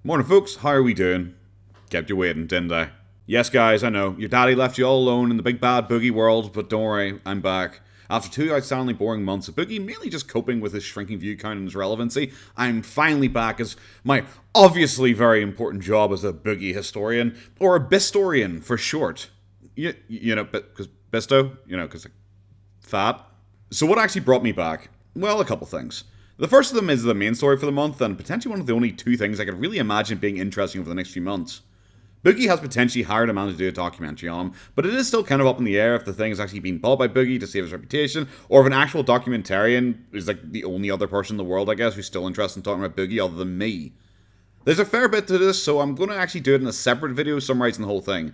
Morning folks, how are we doing? Kept you waiting, didn't I? Yes guys, I know, your daddy left you all alone in the big bad Boogie world, but don't worry, I'm back. After 2 outstandingly boring months of Boogie mainly just coping with his shrinking view count and his relevancy, I'm finally back as my obviously very important job as a Boogie historian, or a Bistorian for short. You know, because Bisto, because fat. So what actually brought me back? Well, a couple things. The first of them is the main story for the month, and potentially one of the only two things I could really imagine being interesting over the next few months. Boogie has potentially hired a man to do a documentary on him, but it is still kind of up in the air if the thing is actually being bought by Boogie to save his reputation, or if an actual documentarian is like the only other person in the world, I guess, who's still interested in talking about Boogie other than me. There's a fair bit to this, so I'm going to actually do it in a separate video summarizing the whole thing.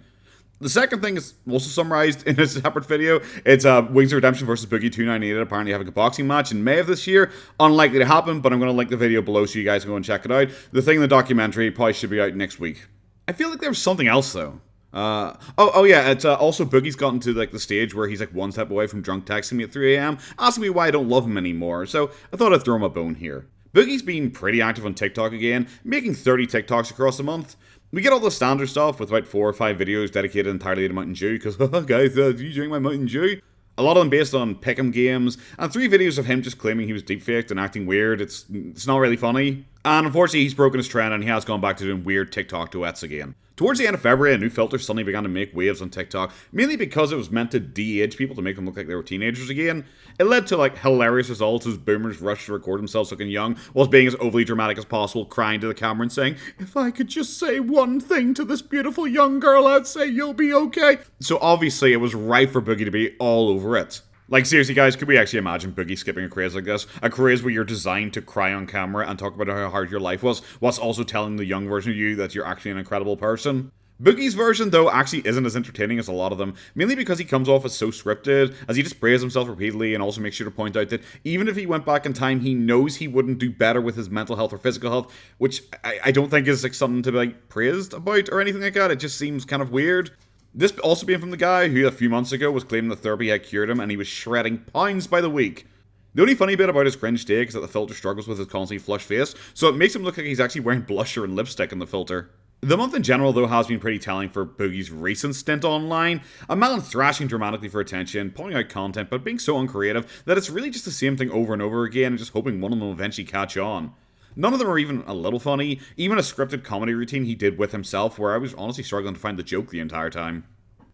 The second thing is also summarized in a separate video. It's Wings of Redemption versus Boogie2988 apparently having a boxing match in May of this year. Unlikely to happen, but I'm going to link the video below so you guys can go and check it out. The thing in the documentary probably should be out next week. I feel like there was something else though. Yeah, it's also Boogie's gotten to like the stage where he's like one step away from drunk texting me at 3 a.m. asking me why I don't love him anymore, so I thought I'd throw him a bone here. Boogie's been pretty active on TikTok again, making 30 TikToks across the month. We get all the standard stuff with about 4 or 5 videos dedicated entirely to Mountain Dew, because, guys, do you drink my Mountain Dew? A lot of them based on pick'em games, and 3 videos of him just claiming he was deepfaked and acting weird. It's not really funny. And unfortunately, he's broken his trend and he has gone back to doing weird TikTok duets again. Towards the end of February, a new filter suddenly began to make waves on TikTok, mainly because it was meant to de-age people to make them look like they were teenagers again. It led to like hilarious results as boomers rushed to record themselves looking young, whilst being as overly dramatic as possible, crying to the camera and saying, "If I could just say one thing to this beautiful young girl, I'd say you'll be okay." So obviously it was right for Boogie to be all over it. Like, seriously, guys, could we actually imagine Boogie skipping a craze like this? A craze where you're designed to cry on camera and talk about how hard your life was, whilst also telling the young version of you that you're actually an incredible person? Boogie's version, though, actually isn't as entertaining as a lot of them, mainly because he comes off as so scripted, as he just praises himself repeatedly and also makes sure to point out that even if he went back in time, he knows he wouldn't do better with his mental health or physical health, which I don't think is like something to be like praised about or anything like that. It just seems kind of weird. This also being from the guy who a few months ago was claiming that therapy had cured him and he was shredding pounds by the week. The only funny bit about his cringe take is that the filter struggles with his constantly flushed face, so it makes him look like he's actually wearing blusher and lipstick in the filter. The month in general, though, has been pretty telling for Boogie's recent stint online. A man thrashing dramatically for attention, pulling out content, but being so uncreative that it's really just the same thing over and over again and just hoping one of them will eventually catch on. None of them are even a little funny, even a scripted comedy routine he did with himself where I was honestly struggling to find the joke the entire time.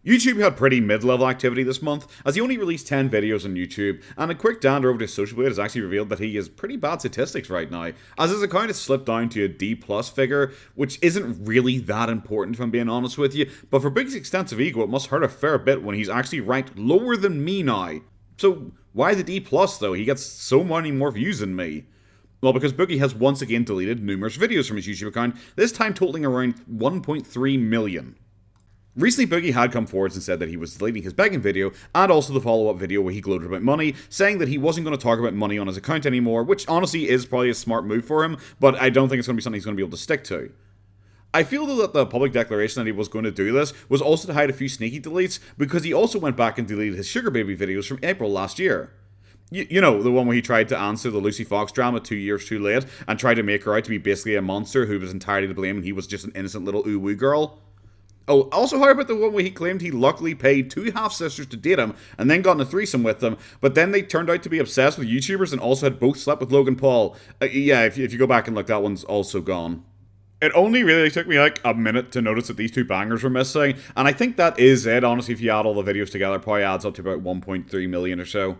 YouTube had pretty mid-level activity this month, as he only released 10 videos on YouTube, and a quick dander over to his social blade has actually revealed that he has pretty bad statistics right now, as his account has slipped down to a D+ figure, which isn't really that important if I'm being honest with you, but for Boogie's extensive ego it must hurt a fair bit when he's actually ranked lower than me now. So why the D+ though? He gets so many more views than me. Well, because Boogie has once again deleted numerous videos from his YouTube account, this time totaling around 1.3 million. Recently, Boogie had come forward and said that he was deleting his begging video and also the follow-up video where he gloated about money, saying that he wasn't going to talk about money on his account anymore, which honestly is probably a smart move for him, but I don't think it's going to be something he's going to be able to stick to. I feel though that the public declaration that he was going to do this was also to hide a few sneaky deletes, because he also went back and deleted his Sugar Baby videos from April last year. You know, the one where he tried to answer the Lucy Fox drama 2 years too late and tried to make her out to be basically a monster who was entirely to blame and he was just an innocent little ooh-woo girl. Oh, also how about the one where he claimed he luckily paid 2 half-sisters to date him and then got in a threesome with them, but then they turned out to be obsessed with YouTubers and also had both slept with Logan Paul. Yeah, if you go back and look, that one's also gone. It only really took me like a minute to notice that these 2 bangers were missing, and I think that is it. Honestly, if you add all the videos together, it probably adds up to about 1.3 million or so.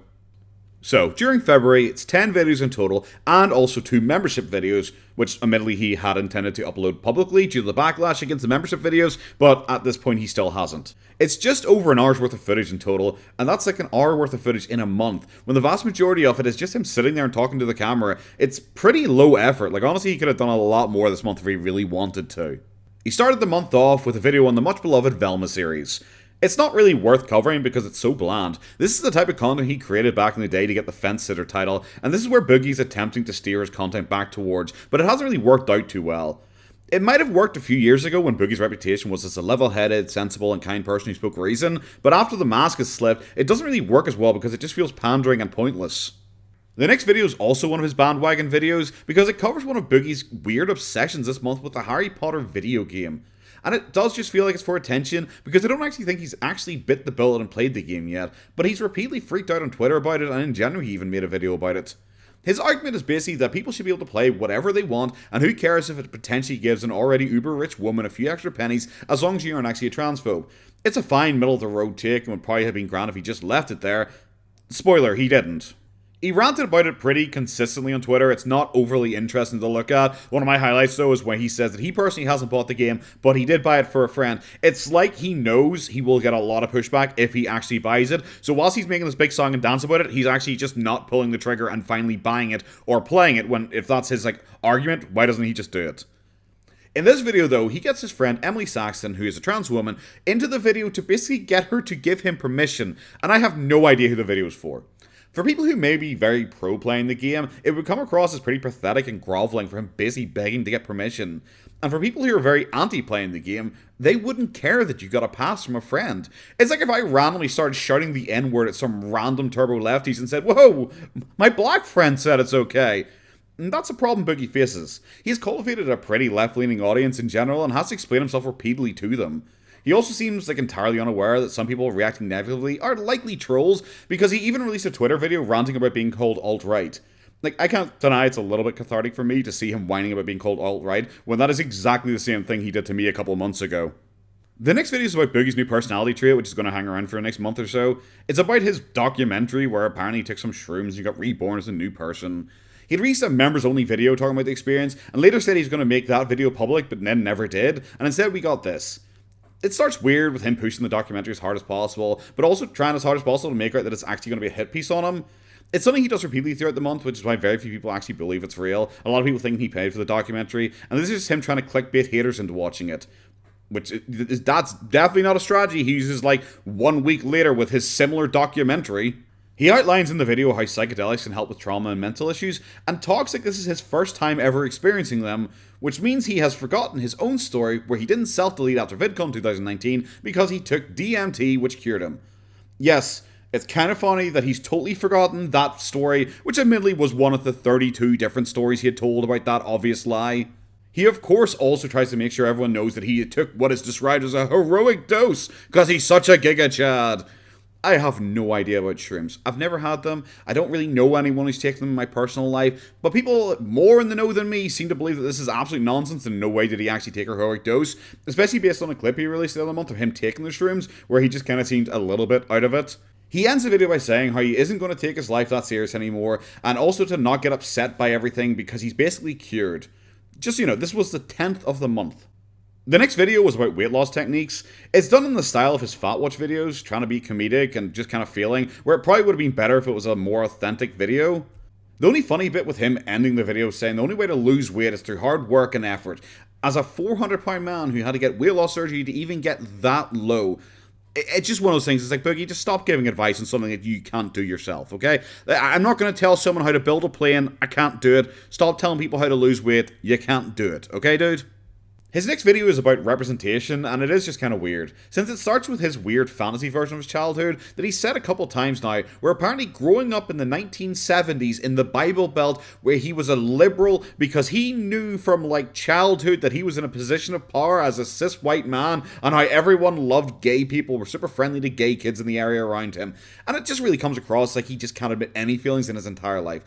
So, during February, it's 10 videos in total, and also 2 membership videos, which admittedly he had intended to upload publicly due to the backlash against the membership videos, but at this point he still hasn't. It's just over an hour's worth of footage in total, and that's like an hour worth of footage in a month, when the vast majority of it is just him sitting there and talking to the camera. It's pretty low effort. Like, honestly, he could have done a lot more this month if he really wanted to. He started the month off with a video on the much beloved Velma series. It's not really worth covering because it's so bland. This is the type of content he created back in the day to get the Fence Sitter title, and this is where Boogie's attempting to steer his content back towards, but it hasn't really worked out too well. It might have worked a few years ago when Boogie's reputation was as a level-headed, sensible, and kind person who spoke reason, but after the mask has slipped, it doesn't really work as well because it just feels pandering and pointless. The next video is also one of his bandwagon videos because it covers one of Boogie's weird obsessions this month with the Harry Potter video game. And it does just feel like it's for attention because I don't actually think he's actually bit the bullet and played the game yet, but he's repeatedly freaked out on Twitter about it, and in January he even made a video about it. His argument is basically that people should be able to play whatever they want, and who cares if it potentially gives an already uber-rich woman a few extra pennies as long as you aren't actually a transphobe. It's a fine middle-of-the-road take and would probably have been grand if he just left it there. Spoiler, he didn't. He ranted about it pretty consistently on Twitter. It's not overly interesting to look at. One of my highlights, though, is when he says that he personally hasn't bought the game, but he did buy it for a friend. It's like he knows he will get a lot of pushback if he actually buys it. So whilst he's making this big song and dance about it, he's actually just not pulling the trigger and finally buying it or playing it when, if that's his argument, why doesn't he just do it? In this video, though, he gets his friend Emily Saxton, who is a trans woman, into the video to basically get her to give him permission, and I have no idea who the video is for. For people who may be very pro playing the game, it would come across as pretty pathetic and groveling for him basically begging to get permission. And for people who are very anti playing the game, they wouldn't care that you got a pass from a friend. It's like if I randomly started shouting the N-word at some random turbo lefties and said, "Whoa, my black friend said it's okay." And that's a problem Boogie faces. He's cultivated a pretty left-leaning audience in general and has to explain himself repeatedly to them. He also seems entirely unaware that some people reacting negatively are likely trolls, because he even released a Twitter video ranting about being called alt-right. I can't deny it's a little bit cathartic for me to see him whining about being called alt-right, when that is exactly the same thing he did to me a couple months ago. The next video is about Boogie's new personality trait, which is going to hang around for the next month or so. It's about his documentary, where apparently he took some shrooms and got reborn as a new person. He'd released a members-only video talking about the experience, and later said he's going to make that video public, but then never did, and instead we got this. It starts weird with him pushing the documentary as hard as possible, but also trying as hard as possible to make out that it's actually going to be a hit piece on him. It's something he does repeatedly throughout the month, which is why very few people actually believe it's real. A lot of people think he paid for the documentary, and this is just him trying to clickbait haters into watching it. That's definitely not a strategy he uses 1 week later with his similar documentary. He outlines in the video how psychedelics can help with trauma and mental issues, and talks like this is his first time ever experiencing them, which means he has forgotten his own story where he didn't self-delete after VidCon 2019 because he took DMT, which cured him. Yes, it's kind of funny that he's totally forgotten that story, which admittedly was one of the 32 different stories he had told about that obvious lie. He of course also tries to make sure everyone knows that he took what is described as a heroic dose, because he's such a giga chad. I have no idea about shrooms. I've never had them. I don't really know anyone who's taken them in my personal life, but people more in the know than me seem to believe that this is absolute nonsense and no way did he actually take a heroic dose, especially based on a clip he released the other month of him taking the shrooms, where he just kind of seemed a little bit out of it. He ends the video by saying how he isn't going to take his life that serious anymore, and also to not get upset by everything because he's basically cured. Just so you know, this was the 10th of the month. The next video was about weight loss techniques. It's done in the style of his Fat Watch videos, trying to be comedic and just kind of failing, where it probably would have been better if it was a more authentic video. The only funny bit with him ending the video saying the only way to lose weight is through hard work and effort. As a 400-pound man who had to get weight loss surgery to even get that low, it's just one of those things. It's like, Boogie, just stop giving advice on something that you can't do yourself, okay? I'm not going to tell someone how to build a plane. I can't do it. Stop telling people how to lose weight. You can't do it, okay, dude? His next video is about representation, and it is just kind of weird, since it starts with his weird fantasy version of his childhood that he's said a couple times now, where apparently growing up in the 1970s in the Bible Belt, where he was a liberal because he knew from childhood that he was in a position of power as a cis white man, and how everyone loved gay people, were super friendly to gay kids in the area around him, and it just really comes across like he just can't admit any feelings in his entire life.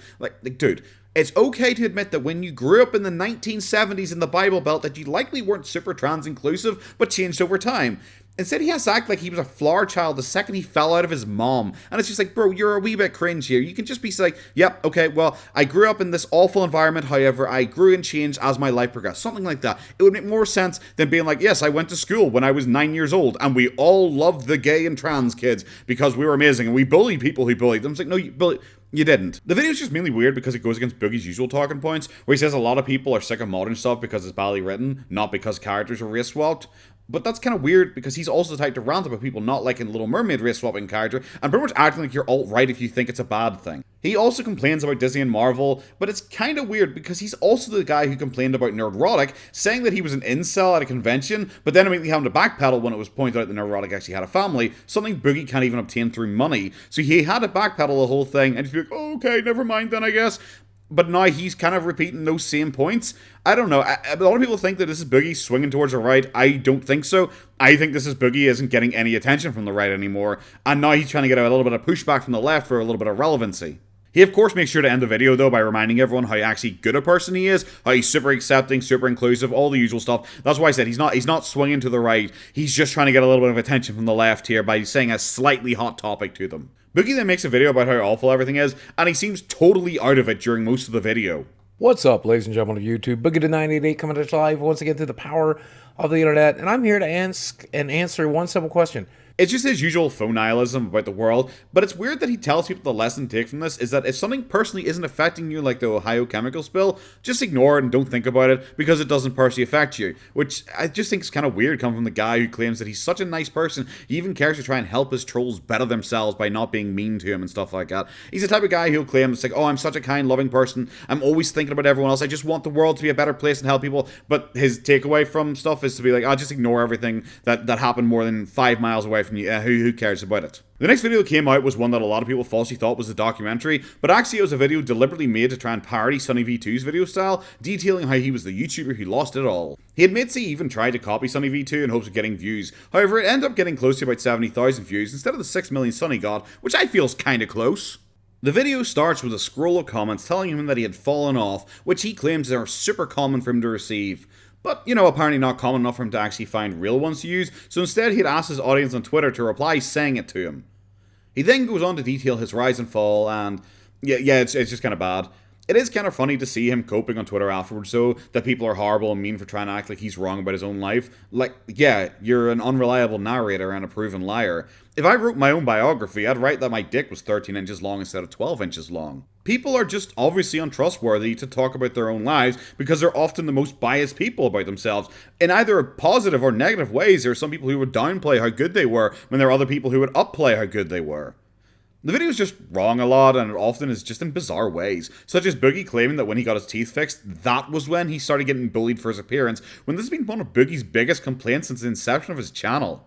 Dude, it's okay to admit that when you grew up in the 1970s in the Bible Belt that you likely weren't super trans inclusive, but changed over time. Instead, he has to act like he was a flower child the second he fell out of his mom. And it's just like, bro, you're a wee bit cringe here. You can just be like, yep, okay, well, I grew up in this awful environment, however, I grew and changed as my life progressed. Something like that. It would make more sense than being like, yes, I went to school when I was 9 years old, and we all loved the gay and trans kids because we were amazing, and we bullied people who bullied them. It's like, no, you didn't. The video is just mainly weird because it goes against Boogie's usual talking points, where he says a lot of people are sick of modern stuff because it's badly written, not because characters are race swapped. But that's kind of weird because he's also the type to rant about people not liking Little Mermaid race swapping character and pretty much acting like you're alt-right if you think it's a bad thing. He also complains about Disney and Marvel, but it's kind of weird because he's also the guy who complained about Nerdrotic, saying that he was an incel at a convention, but then immediately having to backpedal when it was pointed out that Nerdrotic actually had a family, something Boogie can't even obtain through money. So he had to backpedal the whole thing and just be like, oh, okay, never mind then, I guess. But now he's kind of repeating those same points. I don't know. A lot of people think that this is Boogie swinging towards the right. I don't think so. I think this is Boogie isn't getting any attention from the right anymore. And now he's trying to get a little bit of pushback from the left for a little bit of relevancy. He, of course, makes sure to end the video, though, by reminding everyone how actually good a person he is, how he's super accepting, super inclusive, all the usual stuff. That's why I said he's not swinging to the right. He's just trying to get a little bit of attention from the left here by saying a slightly hot topic to them. Boogie then makes a video about how awful everything is, and he seems totally out of it during most of the video. What's up, ladies and gentlemen of YouTube? Boogie2988 coming to us live once again through the power of the internet, and I'm here to ask and answer one simple question. It's just his usual faux nihilism about the world, but it's weird that he tells people the lesson to take from this is that if something personally isn't affecting you, like the Ohio chemical spill, just ignore it and don't think about it because it doesn't personally affect you. Which I just think is kind of weird coming from the guy who claims that he's such a nice person, he even cares to try and help his trolls better themselves by not being mean to him and stuff like that. He's the type of guy who'll claim it's like, oh, I'm such a kind, loving person, I'm always thinking about everyone else, I just want the world to be a better place and help people, but his takeaway from stuff is to be like, I'll just ignore everything that happened more than 5 miles away from you. Who cares about it? The next video that came out was one that a lot of people falsely thought was a documentary, but actually it was a video deliberately made to try and parody Sunny V2's video style, detailing how he was the YouTuber who lost it all. He admits he even tried to copy Sunny V2 in hopes of getting views, however it ended up getting close to about 70,000 views instead of the 6 million Sunny got, which I feel is kinda close. The video starts with a scroll of comments telling him that he had fallen off, which he claims are super common for him to receive. But, you know, apparently not common enough for him to actually find real ones to use, so instead he'd asked his audience on Twitter to reply saying it to him. He then goes on to detail his rise and fall, and yeah, it's just kind of bad. It is kind of funny to see him coping on Twitter afterwards, though, that people are horrible and mean for trying to act like he's wrong about his own life. Like, yeah, you're an unreliable narrator and a proven liar. If I wrote my own biography, I'd write that my dick was 13 inches long instead of 12 inches long. People are just obviously untrustworthy to talk about their own lives because they're often the most biased people about themselves. In either positive or negative ways, there are some people who would downplay how good they were when there are other people who would upplay how good they were. The video is just wrong a lot, and it often is just in bizarre ways, such as Boogie claiming that when he got his teeth fixed, that was when he started getting bullied for his appearance, when this has been one of Boogie's biggest complaints since the inception of his channel.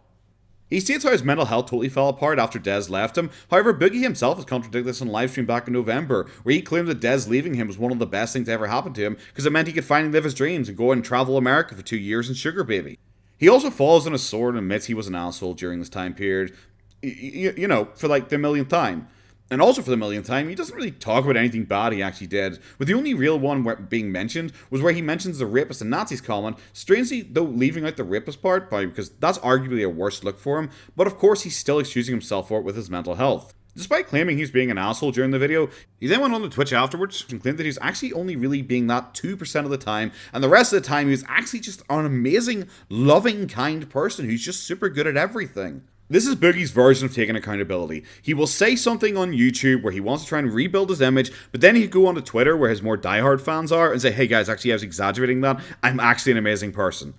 He states how his mental health totally fell apart after Dez left him. However, Boogie himself has contradicted this on livestream back in November, where he claimed that Dez leaving him was one of the best things to ever happen to him, because it meant he could finally live his dreams and go and travel America for 2 years in Sugar Baby. He also falls on his sword and admits he was an asshole during this time period, you know, for like the millionth time. And also for the millionth time, he doesn't really talk about anything bad he actually did, with the only real one being mentioned was where he mentions the rapist and Nazis comment, strangely though leaving out the rapist part, because that's arguably a worse look for him, but of course he's still excusing himself for it with his mental health. Despite claiming he was being an asshole during the video, he then went on to Twitch afterwards and claimed that he was actually only really being that 2% of the time, and the rest of the time he was actually just an amazing, loving, kind person who's just super good at everything. This is Boogie's version of taking accountability. He will say something on YouTube where he wants to try and rebuild his image, but then he'll go on to Twitter where his more diehard fans are and say, hey guys, actually I was exaggerating that, I'm actually an amazing person.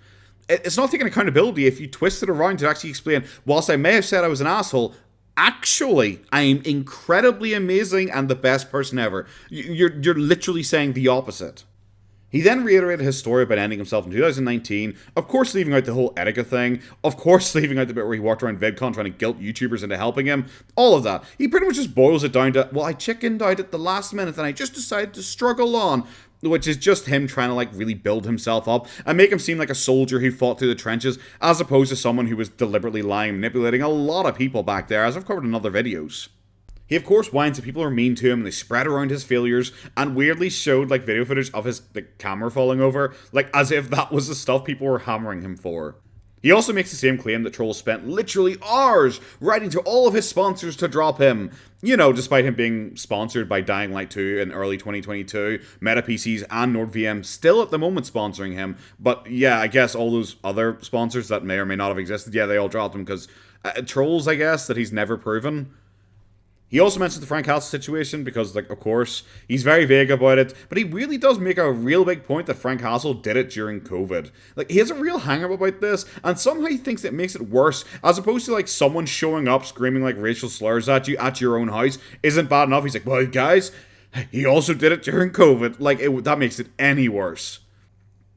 It's not taking accountability if you twist it around to actually explain, whilst I may have said I was an asshole, actually, I'm incredibly amazing and the best person ever. You're literally saying the opposite. He then reiterated his story about ending himself in 2019, of course leaving out the whole Etika thing, of course leaving out the bit where he walked around VidCon trying to guilt YouTubers into helping him, all of that. He pretty much just boils it down to, well, I chickened out at the last minute and I just decided to struggle on, which is just him trying to like really build himself up and make him seem like a soldier who fought through the trenches, as opposed to someone who was deliberately lying and manipulating a lot of people back there, as I've covered in other videos. He of course whines that people are mean to him and they spread around his failures, and weirdly showed like video footage of the camera falling over, like as if that was the stuff people were hammering him for. He also makes the same claim that trolls spent literally hours writing to all of his sponsors to drop him. You know, despite him being sponsored by Dying Light 2 in early 2022, Meta PCs and NordVM still at the moment sponsoring him. But yeah, I guess all those other sponsors that may or may not have existed, yeah, they all dropped him because trolls, I guess, that he's never proven. He also mentions the Frank Castle situation because, like, of course, he's very vague about it, but he really does make a real big point that Frank Castle did it during COVID. Like, he has a real hang-up about this, and somehow he thinks it makes it worse, as opposed to, like, someone showing up screaming, like, racial slurs at you at your own house isn't bad enough. He's like, well, guys, he also did it during COVID. Like, that makes it any worse.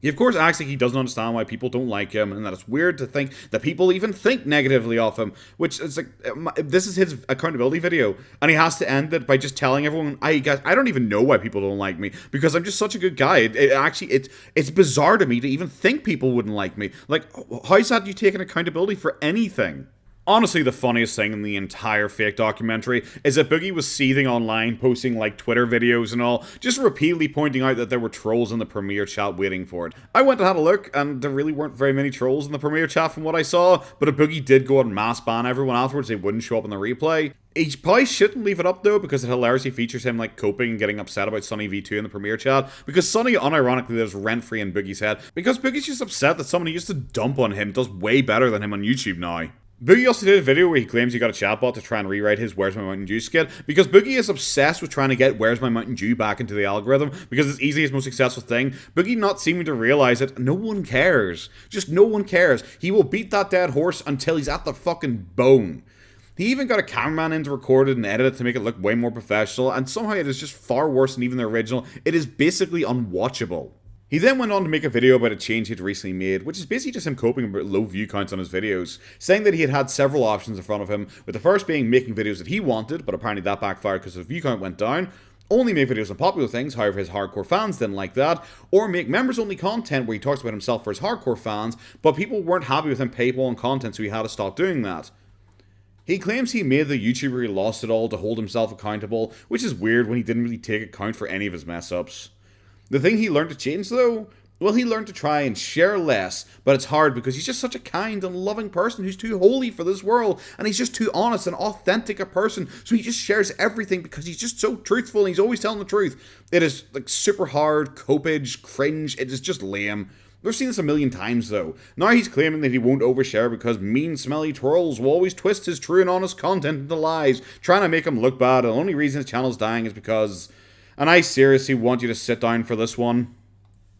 He, of course, acts like he doesn't understand why people don't like him, and that it's weird to think that people even think negatively of him, which is like, this is his accountability video, and he has to end it by just telling everyone, guys, I don't even know why people don't like me, because I'm just such a good guy. It's bizarre to me to even think people wouldn't like me. Like, how's that you taking accountability for anything? Honestly, the funniest thing in the entire fake documentary is that Boogie was seething online, posting like Twitter videos and all, just repeatedly pointing out that there were trolls in the premiere chat waiting for it. I went and had a look, and there really weren't very many trolls in the premiere chat from what I saw, but if Boogie did go out and mass ban everyone afterwards, they wouldn't show up in the replay. He probably shouldn't leave it up though, because it hilariously features him like coping and getting upset about Sunny V2 in the premiere chat, because Sunny unironically lives rent-free in Boogie's head, because Boogie's just upset that someone he used to dump on him does way better than him on YouTube now. Boogie also did a video where he claims he got a chatbot to try and rewrite his Where's My Mountain Dew skit, because Boogie is obsessed with trying to get Where's My Mountain Dew back into the algorithm, because it's easily his most successful thing. Boogie not seeming to realize it, no one cares. Just no one cares. He will beat that dead horse until he's at the fucking bone. He even got a cameraman in to record it and edit it to make it look way more professional, and somehow it is just far worse than even the original. It is basically unwatchable. He then went on to make a video about a change he'd recently made, which is basically just him coping about low view counts on his videos, saying that he had had several options in front of him, with the first being making videos that he wanted, but apparently that backfired because the view count went down, only make videos on popular things, however his hardcore fans didn't like that, or make members-only content where he talks about himself for his hardcore fans, but people weren't happy with him paywalling content, so he had to stop doing that. He claims he made the YouTuber he lost it all to hold himself accountable, which is weird when he didn't really take account for any of his mess-ups. The thing he learned to change, though? Well, he learned to try and share less, but it's hard because he's just such a kind and loving person who's too holy for this world, and he's just too honest and authentic a person, so he just shares everything because he's just so truthful and he's always telling the truth. It is, like, super hard, copage, cringe, it is just lame. We've seen this a million times, though. Now he's claiming that he won't overshare because mean, smelly trolls will always twist his true and honest content into lies, trying to make him look bad, and the only reason his channel's dying is because... And I seriously want you to sit down for this one.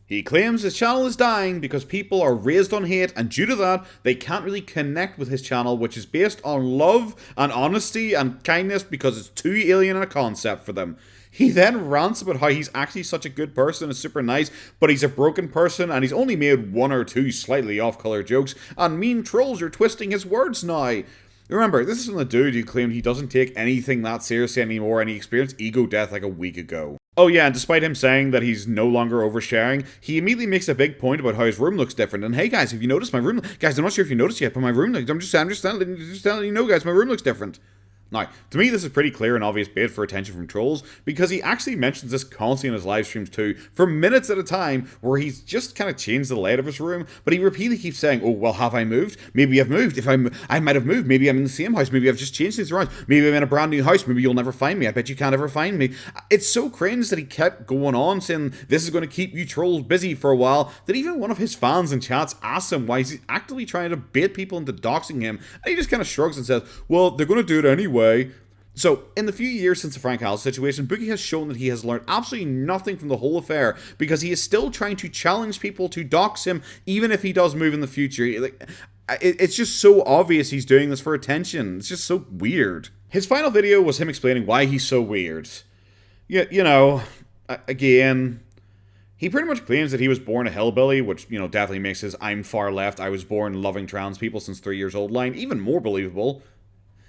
He claims his channel is dying because people are raised on hate, and due to that, they can't really connect with his channel, which is based on love and honesty and kindness because it's too alien a concept for them. He then rants about how he's actually such a good person and super nice, but he's a broken person and he's only made one or two slightly off-color jokes, and mean trolls are twisting his words now. Remember, this is from the dude who claimed he doesn't take anything that seriously anymore, and he experienced ego death like a week ago. Oh yeah, and despite him saying that he's no longer oversharing, he immediately makes a big point about how his room looks different. And hey guys, have you noticed my room? Guys, I'm not sure if you noticed yet, but my room, I'm just telling you know, guys, my room looks different. Now, to me, this is pretty clear and obvious bait for attention from trolls, because he actually mentions this constantly in his live streams too, for minutes at a time, where he's just kind of changed the layout of his room, but he repeatedly keeps saying, oh, well, have I moved? Maybe I've moved. If I might have moved. Maybe I'm in the same house. Maybe I've just changed things around. Maybe I'm in a brand new house. Maybe you'll never find me. I bet you can't ever find me. It's so cringe that he kept going on saying, this is going to keep you trolls busy for a while, that even one of his fans in chats asks him why he's actively trying to bait people into doxing him, and he just kind of shrugs and says, well, they're going to do it anyway. So, in the few years since the Frank Castle situation, Boogie has shown that he has learned absolutely nothing from the whole affair, because he is still trying to challenge people to dox him, even if he does move in the future. It's just so obvious he's doing this for attention. It's just so weird. His final video was him explaining why he's so weird. Yeah, you know, again, he pretty much claims that he was born a hillbilly, which, you know, definitely makes his I'm far left, I was born loving trans people since 3 years old line even more believable.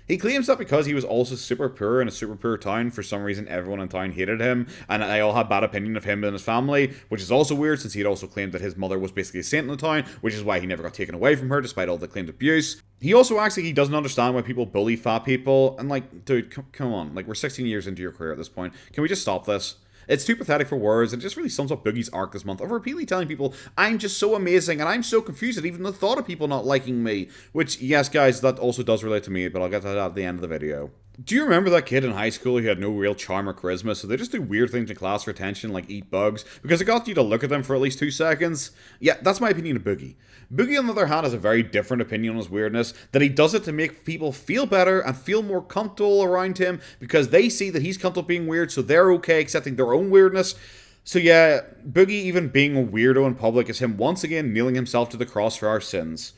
He claims that because he was also super poor in a super poor town, for some reason everyone in town hated him, and they all had bad opinion of him and his family, which is also weird since he had also claimed that his mother was basically a saint in the town, which is why he never got taken away from her despite all the claimed abuse. He also acts like he doesn't understand why people bully fat people, and like, dude, come on, like, we're 16 years into your career at this point. Can we just stop this? It's too pathetic for words, and it just really sums up Boogie's arc this month of repeatedly telling people, I'm just so amazing, and I'm so confused at even the thought of people not liking me. Which, yes guys, that also does relate to me, but I'll get to that at the end of the video. Do you remember that kid in high school who had no real charm or charisma, so they just do weird things in class for attention, like eat bugs, because it got you to look at them for at least 2 seconds? Yeah, that's my opinion of Boogie. Boogie, on the other hand, has a very different opinion on his weirdness, that he does it to make people feel better and feel more comfortable around him, because they see that he's comfortable being weird, so they're okay accepting their own weirdness. So yeah, Boogie even being a weirdo in public is him once again nailing himself to the cross for our sins.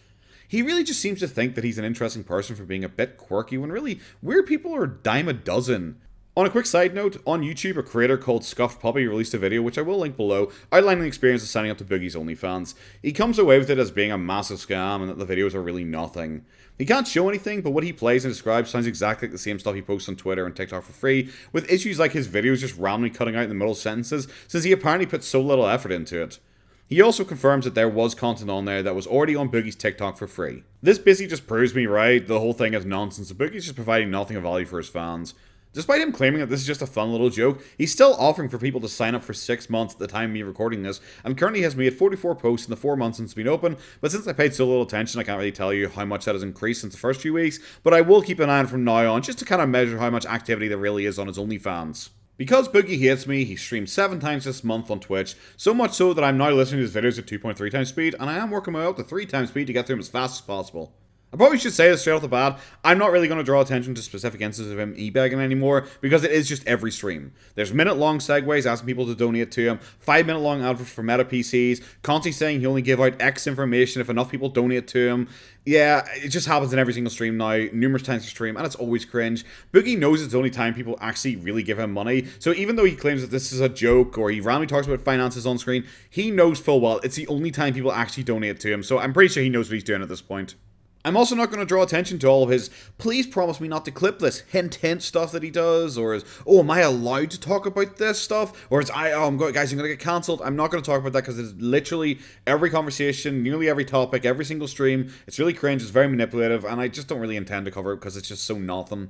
He really just seems to think that he's an interesting person for being a bit quirky, when really, weird people are a dime a dozen. On a quick side note, on YouTube, a creator called ScuffedPuppie released a video, which I will link below, outlining the experience of signing up to Boogie's OnlyFans. He comes away with it as being a massive scam, and that the videos are really nothing. He can't show anything, but what he plays and describes sounds exactly like the same stuff he posts on Twitter and TikTok for free, with issues like his videos just randomly cutting out in the middle of sentences, since he apparently put so little effort into it. He also confirms that there was content on there that was already on Boogie's TikTok for free. This basically just proves me right, the whole thing is nonsense, and Boogie's just providing nothing of value for his fans. Despite him claiming that this is just a fun little joke, he's still offering for people to sign up for 6 months at the time of me recording this, and currently has made 44 posts in the 4 months since it's been open, but since I paid so little attention, I can't really tell you how much that has increased since the first few weeks, but I will keep an eye on from now on, just to kind of measure how much activity there really is on his OnlyFans. Because Boogie hates me, he streamed 7 times this month on Twitch, so much so that I'm now listening to his videos at 2.3 times speed, and I am working my way up to 3 times speed to get through him as fast as possible. I probably should say this straight off the bat, I'm not really going to draw attention to specific instances of him e-begging anymore, because it is just every stream. There's minute-long segues asking people to donate to him, 5-minute-long adverts for meta PCs, constantly saying he only give out X information if enough people donate to him. Yeah, it just happens in every single stream now, numerous times per stream, and it's always cringe. Boogie knows it's the only time people actually really give him money, so even though he claims that this is a joke, or he randomly talks about finances on screen, he knows full well it's the only time people actually donate to him, so I'm pretty sure he knows what he's doing at this point. I'm also not going to draw attention to all of his "please promise me not to clip this" hint stuff that he does, or his "oh, am I allowed to talk about this stuff?" or his guys, I'm going to get cancelled. I'm not going to talk about that because it's literally every conversation, nearly every topic, every single stream. It's really cringe, it's very manipulative, and I just don't really intend to cover it because it's just so nothing.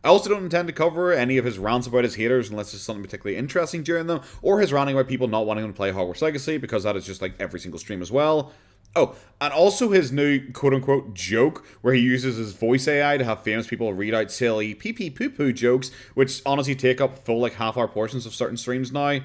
I also don't intend to cover any of his rants about his haters unless there's something particularly interesting during them, or his ranting about people not wanting him to play Hogwarts Legacy, because that is just like every single stream as well. Oh, and also his new quote-unquote joke, where he uses his voice AI to have famous people read out silly pee-pee-poo-poo jokes, which honestly take up full like half-hour portions of certain streams now.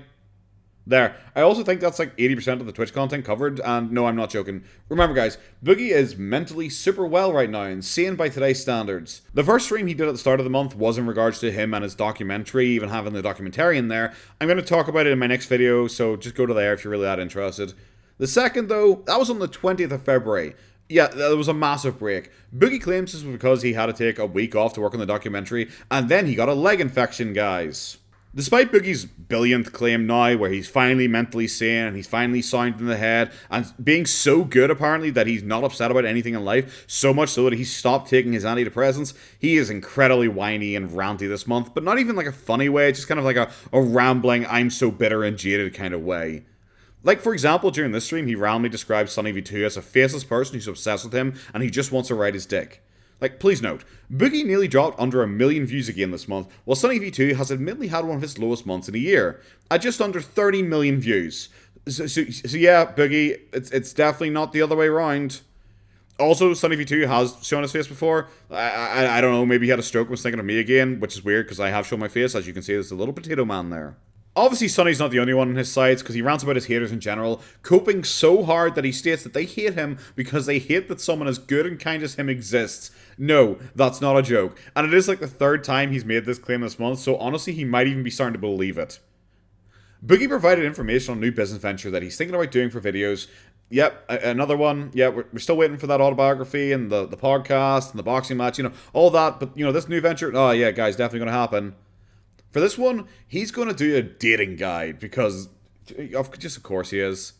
There. I also think that's like 80% of the Twitch content covered, and no, I'm not joking. Remember guys, Boogie is mentally super well right now, insane by today's standards. The first stream he did at the start of the month was in regards to him and his documentary, even having the documentarian there. I'm going to talk about it in my next video, so just go to there if you're really that interested. The second, though, that was on the 20th of February. Yeah, that was a massive break. Boogie claims this was because he had to take a week off to work on the documentary, and then he got a leg infection, guys. Despite Boogie's billionth claim now, where he's finally mentally sane, and he's finally sound in the head, and being so good apparently that he's not upset about anything in life, so much so that he stopped taking his antidepressants, he is incredibly whiny and ranty this month, but not even like a funny way, just kind of like a rambling, I'm so bitter and jaded kind of way. Like, for example, during this stream, he randomly described SunnyV2 as a faceless person who's obsessed with him, and he just wants to ride his dick. Like, please note, Boogie nearly dropped under 1 million views again this month, while SunnyV2 has admittedly had one of his lowest months in a year, at just under 30 million views. So yeah, Boogie, it's definitely not the other way around. Also, SunnyV2 has shown his face before. I don't know, maybe he had a stroke and was thinking of me again, which is weird, because I have shown my face. As you can see, there's a little potato man there. Obviously, Sunny's not the only one on his sides, because he rants about his haters in general, coping so hard that he states that they hate him because they hate that someone as good and kind as him exists. No, that's not a joke. And it is like the 3rd time he's made this claim this month, so honestly, he might even be starting to believe it. Boogie provided information on a new business venture that he's thinking about doing for videos. Yep, another one. Yeah, we're still waiting for that autobiography and the podcast and the boxing match, you know, all that. But, you know, this new venture, oh yeah, guys, definitely going to happen. For this one, he's going to do a dating guide, because, of course he is.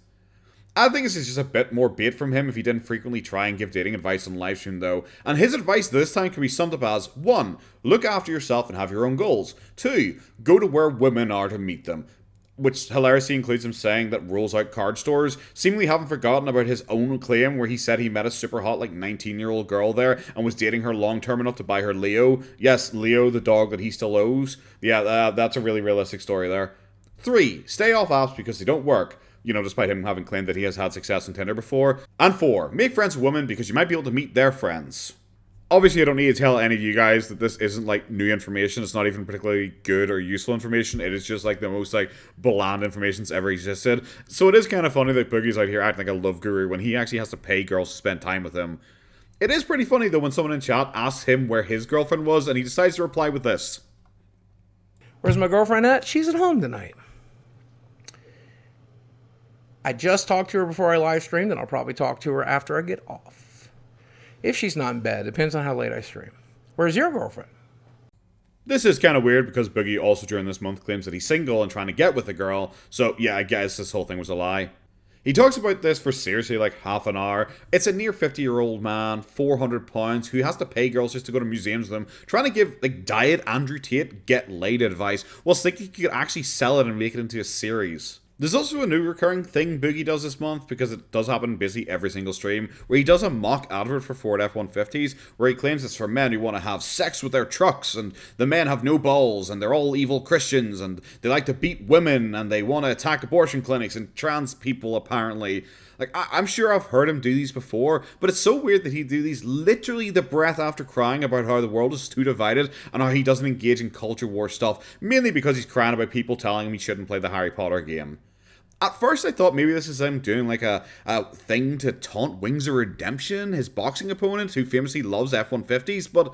I think this is just a bit more bait from him if he didn't frequently try and give dating advice on livestream though. And his advice this time can be summed up as 1. Look after yourself and have your own goals. 2. Go to where women are to meet them. Which hilariously includes him saying that rules out card stores, seemingly having forgotten about his own claim where he said he met a super hot like 19-year-old girl there and was dating her long term enough to buy her Leo. Yes, Leo, the dog that he still owes. Yeah, that's a really realistic story there. 3. Stay off apps because they don't work. You know, despite him having claimed that he has had success on Tinder before. And 4. Make friends with women because you might be able to meet their friends. Obviously, I don't need to tell any of you guys that this isn't, like, new information. It's not even particularly good or useful information. It is just, like, the most, like, bland information that's ever existed. So it is kind of funny that Boogie's out here acting like a love guru when he actually has to pay girls to spend time with him. It is pretty funny, though, when someone in chat asks him where his girlfriend was, and he decides to reply with this. Where's my girlfriend at? She's at home tonight. I just talked to her before I live streamed, and I'll probably talk to her after I get off. If she's not in bed, depends on how late I stream. Where's your girlfriend? This is kind of weird because Boogie also during this month claims that he's single and trying to get with a girl, so yeah, I guess this whole thing was a lie. He talks about this for seriously like half an hour. It's a near 50-year-old man, 400 pounds, who has to pay girls just to go to museums with him, trying to give like diet Andrew Tate get laid advice, whilst thinking he could actually sell it and make it into a series. There's also a new recurring thing Boogie does this month, because it does happen basically every single stream, where he does a mock advert for Ford F-150s, where he claims it's for men who want to have sex with their trucks, and the men have no balls, and they're all evil Christians, and they like to beat women, and they want to attack abortion clinics and trans people, apparently. Like, I'm sure I've heard him do these before, but it's so weird that he'd do these literally the breath after crying about how the world is too divided, and how he doesn't engage in culture war stuff, mainly because he's crying about people telling him he shouldn't play the Harry Potter game. At first, I thought maybe this is him doing like a thing to taunt Wings of Redemption, his boxing opponent, who famously loves F-150s, but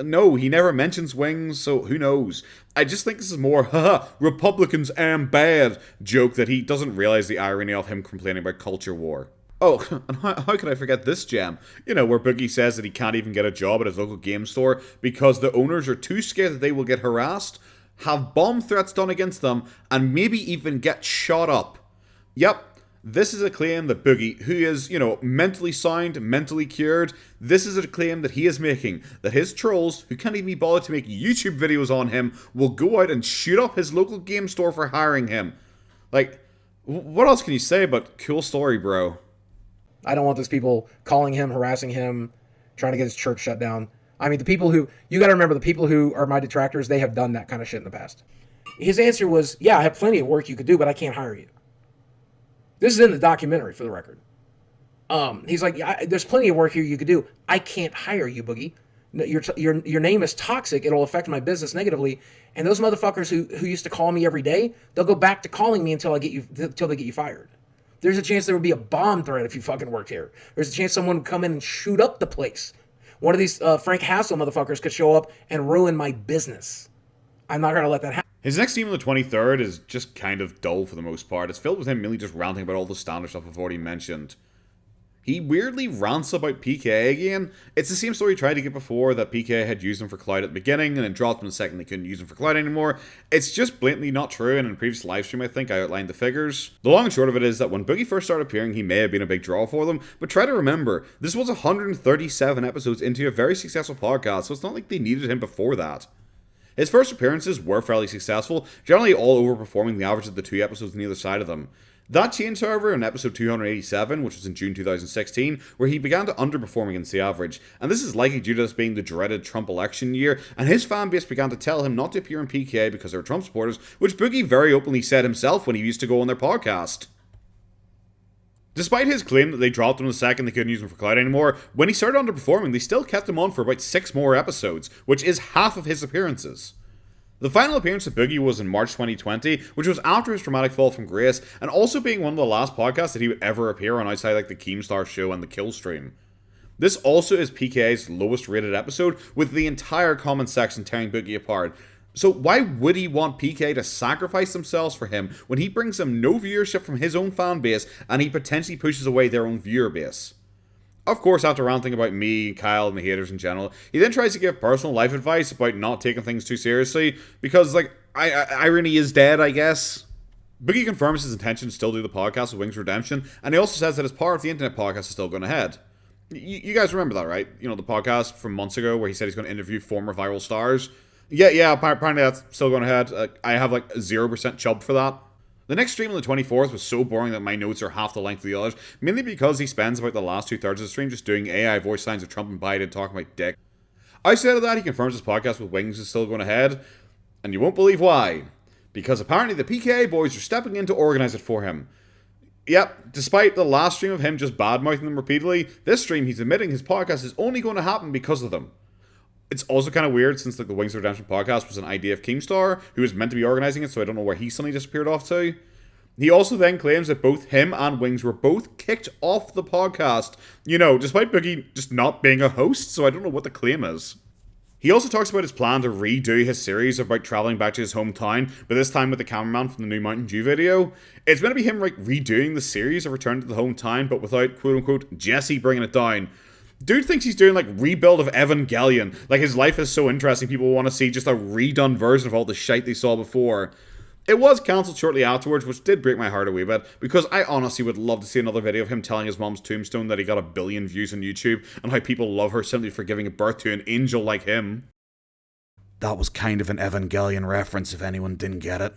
no, he never mentions Wings, so who knows. I just think this is more, haha, Republicans am bad joke that he doesn't realize the irony of him complaining about culture war. Oh, and how could I forget this gem? You know, where Boogie says that he can't even get a job at his local game store because the owners are too scared that they will get harassed, have bomb threats done against them, and maybe even get shot up. Yep, this is a claim that Boogie, who is, you know, mentally sound, mentally cured, this is a claim that he is making, that his trolls, who can't even be bothered to make YouTube videos on him, will go out and shoot up his local game store for hiring him. Like, what else can you say but cool story, bro? I don't want those people calling him, harassing him, trying to get his church shut down. I mean, the people who, you gotta remember, the people who are my detractors, they have done that kind of shit in the past. His answer was, yeah, I have plenty of work you could do, but I can't hire you. This is in the documentary, for the record. He's like, yeah, there's plenty of work here you could do. I can't hire you, Boogie. Your name is toxic. It'll affect my business negatively. And those motherfuckers who used to call me every day, they'll go back to calling me until they get you fired. There's a chance there would be a bomb threat if you fucking worked here. There's a chance someone would come in and shoot up the place. One of these Frank Hassel motherfuckers could show up and ruin my business. I'm not going to let that happen. His next stream on the 23rd is just kind of dull for the most part. It's filled with him mainly just ranting about all the standard stuff I've already mentioned. He weirdly rants about PK again. It's the same story he tried to get before, that PK had used him for clout at the beginning and then dropped him the second they couldn't use him for clout anymore. It's just blatantly not true, and in a previous livestream I think I outlined the figures. The long and short of it is that when Boogie first started appearing, he may have been a big draw for them, but try to remember, this was 137 episodes into a very successful podcast, so it's not like they needed him before that. His first appearances were fairly successful, generally all overperforming the average of the two episodes on either side of them. That changed, however, in episode 287, which was in June 2016, where he began to underperform against the average, and this is likely due to this being the dreaded Trump election year, and his fanbase began to tell him not to appear in PK because they were Trump supporters, which Boogie very openly said himself when he used to go on their podcast. Despite his claim that they dropped him the second they couldn't use him for clout anymore, when he started underperforming, they still kept him on for about 6 more episodes, which is half of his appearances. The final appearance of Boogie was in March 2020, which was after his dramatic fall from grace, and also being one of the last podcasts that he would ever appear on outside like the Keemstar show and the Kill Stream. This also is PK's lowest rated episode, with the entire comment section tearing Boogie apart. So why would he want PK to sacrifice themselves for him when he brings them no viewership from his own fan base and he potentially pushes away their own viewer base? Of course, after ranting about me, Kyle, and the haters in general, he then tries to give personal life advice about not taking things too seriously, because, like, irony is dead, I guess. Boogie confirms his intention to still do the podcast with Wings Redemption, and he also says that his part of the internet podcast is still going ahead. You guys remember that, right? You know, the podcast from months ago where he said he's going to interview former viral stars? Yeah, apparently that's still going ahead. I have like 0% chub for that. The next stream on the 24th was so boring that my notes are half the length of the others, mainly because he spends about the last 2/3 of the stream just doing AI voice signs of Trump and Biden talking about dick. Outside of that, he confirms his podcast with Wings is still going ahead, and you won't believe why. Because apparently the PKA boys are stepping in to organize it for him. Yep, despite the last stream of him just bad-mouthing them repeatedly, this stream he's admitting his podcast is only going to happen because of them. It's also kind of weird since like the Wings of Redemption podcast was an idea of Keemstar, who was meant to be organizing it, so I don't know where he suddenly disappeared off to. He also then claims that both him and Wings were both kicked off the podcast, despite Boogie just not being a host, so I don't know what the claim is. He also talks about his plan to redo his series about traveling back to his hometown, but this time with the cameraman from the new Mountain Dew video. It's meant to be him redoing the series of Return to the Hometown, but without quote-unquote Jesse bringing it down. Dude thinks he's doing rebuild of Evangelion. His life is so interesting, people want to see just a redone version of all the shite they saw before. It was cancelled shortly afterwards, which did break my heart a wee bit, because I honestly would love to see another video of him telling his mom's tombstone that he got 1 billion views on YouTube, and how people love her simply for giving birth to an angel like him. That was kind of an Evangelion reference if anyone didn't get it.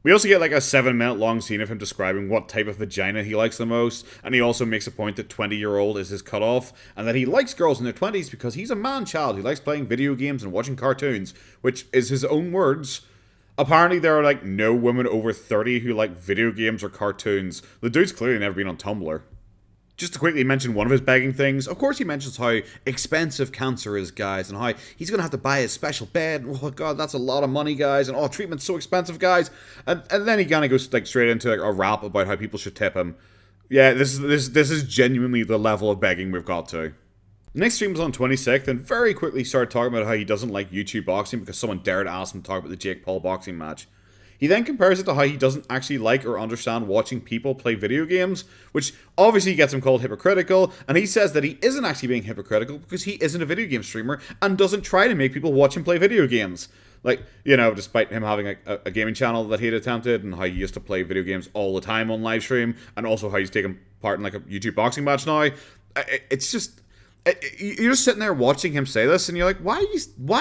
We also get a 7-minute long scene of him describing what type of vagina he likes the most, and he also makes a point that 20-year-old is his cutoff, and that he likes girls in their 20s because he's a man-child who likes playing video games and watching cartoons, which is his own words. Apparently there are no women over 30 who like video games or cartoons. The dude's clearly never been on Tumblr. Just to quickly mention one of his begging things, of course he mentions how expensive cancer is, guys, and how he's going to have to buy a special bed. Oh god, that's a lot of money, guys, and treatment's so expensive, guys. And then he kind of goes straight into a rap about how people should tip him. Yeah, this is genuinely the level of begging we've got to. The next stream was on 26th, and very quickly started talking about how he doesn't like YouTube boxing because someone dared ask him to talk about the Jake Paul boxing match. He then compares it to how he doesn't actually like or understand watching people play video games, which obviously gets him called hypocritical, and he says that he isn't actually being hypocritical because he isn't a video game streamer and doesn't try to make people watch him play video games. Despite him having a gaming channel that he had attempted, and how he used to play video games all the time on live stream, and also how he's taken part in a YouTube boxing match now. It's just... You're just sitting there watching him say this, and you're like, why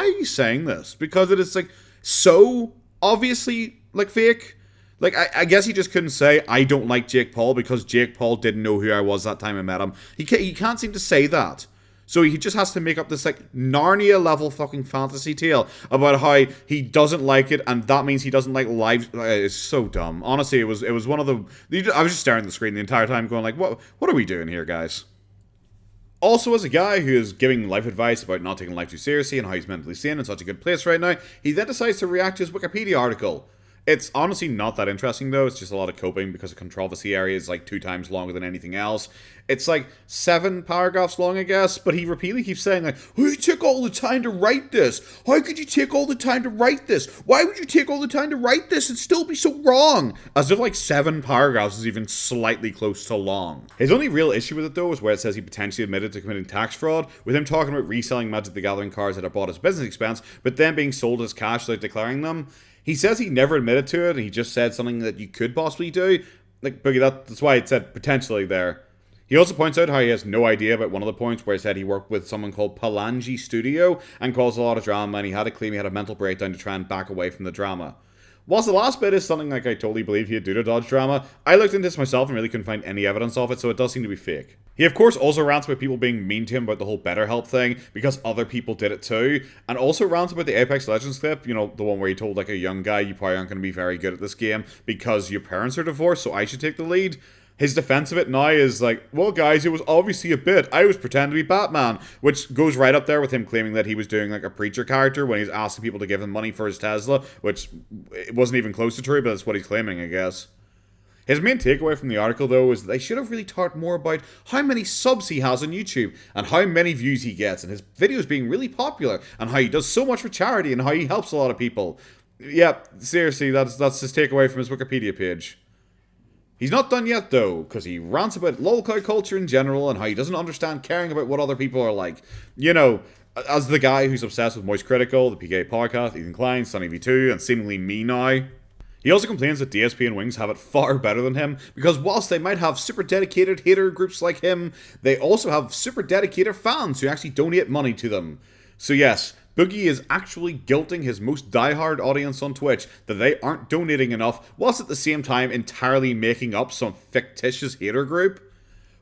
are you saying this? Because it is so obviously fake. I guess he just couldn't say I don't like Jake Paul because Jake Paul didn't know who I was that time I met him. He can't seem to say that. So he just has to make up this Narnia level fucking fantasy tale about how he doesn't like it, and that means he doesn't like live. It's so dumb. Honestly, it was one of the. I was just staring at the screen the entire time, going what are we doing here, guys? Also, as a guy who is giving life advice about not taking life too seriously and how he's mentally sane in such a good place right now, he then decides to react to his Wikipedia article. It's honestly not that interesting though, it's just a lot of coping because the controversy area is 2 times longer than anything else. It's 7 paragraphs long, I guess, but he repeatedly keeps saying oh, you took all the time to write this. How could you take all the time to write this? Why would you take all the time to write this and still be so wrong? As if 7 paragraphs is even slightly close to long. His only real issue with it though is where it says he potentially admitted to committing tax fraud, with him talking about reselling Magic the Gathering cards that are bought as business expense, but then being sold as cash without declaring them. He says he never admitted to it, and he just said something that you could possibly do. Boogie, that's why it said potentially there. He also points out how he has no idea about one of the points where he said he worked with someone called Palangi Studio and caused a lot of drama, and he had to claim he had a mental breakdown to try and back away from the drama. Whilst the last bit is something I totally believe he'd do to dodge drama, I looked into this myself and really couldn't find any evidence of it, so it does seem to be fake. He of course also rants about people being mean to him about the whole BetterHelp thing, because other people did it too, and also rants about the Apex Legends clip, the one where he told a young guy, you probably aren't going to be very good at this game because your parents are divorced, so I should take the lead. His defense of it now is well guys, it was obviously a bit. I was pretending to be Batman, which goes right up there with him claiming that he was doing a preacher character when he's asking people to give him money for his Tesla, which it wasn't even close to true, but that's what he's claiming, I guess. His main takeaway from the article though is that they should have really talked more about how many subs he has on YouTube and how many views he gets and his videos being really popular and how he does so much for charity and how he helps a lot of people. Yeah, seriously, that's his takeaway from his Wikipedia page. He's not done yet, though, because he rants about lolcow culture in general and how he doesn't understand caring about what other people are like. As the guy who's obsessed with Moist Critical, the PK Podcast, Ethan Klein, Sunny V2, and seemingly me now. He also complains that DSP and Wings have it far better than him, because whilst they might have super dedicated hater groups like him, they also have super dedicated fans who actually donate money to them. So yes, Boogie is actually guilting his most diehard audience on Twitch that they aren't donating enough, whilst at the same time entirely making up some fictitious hater group.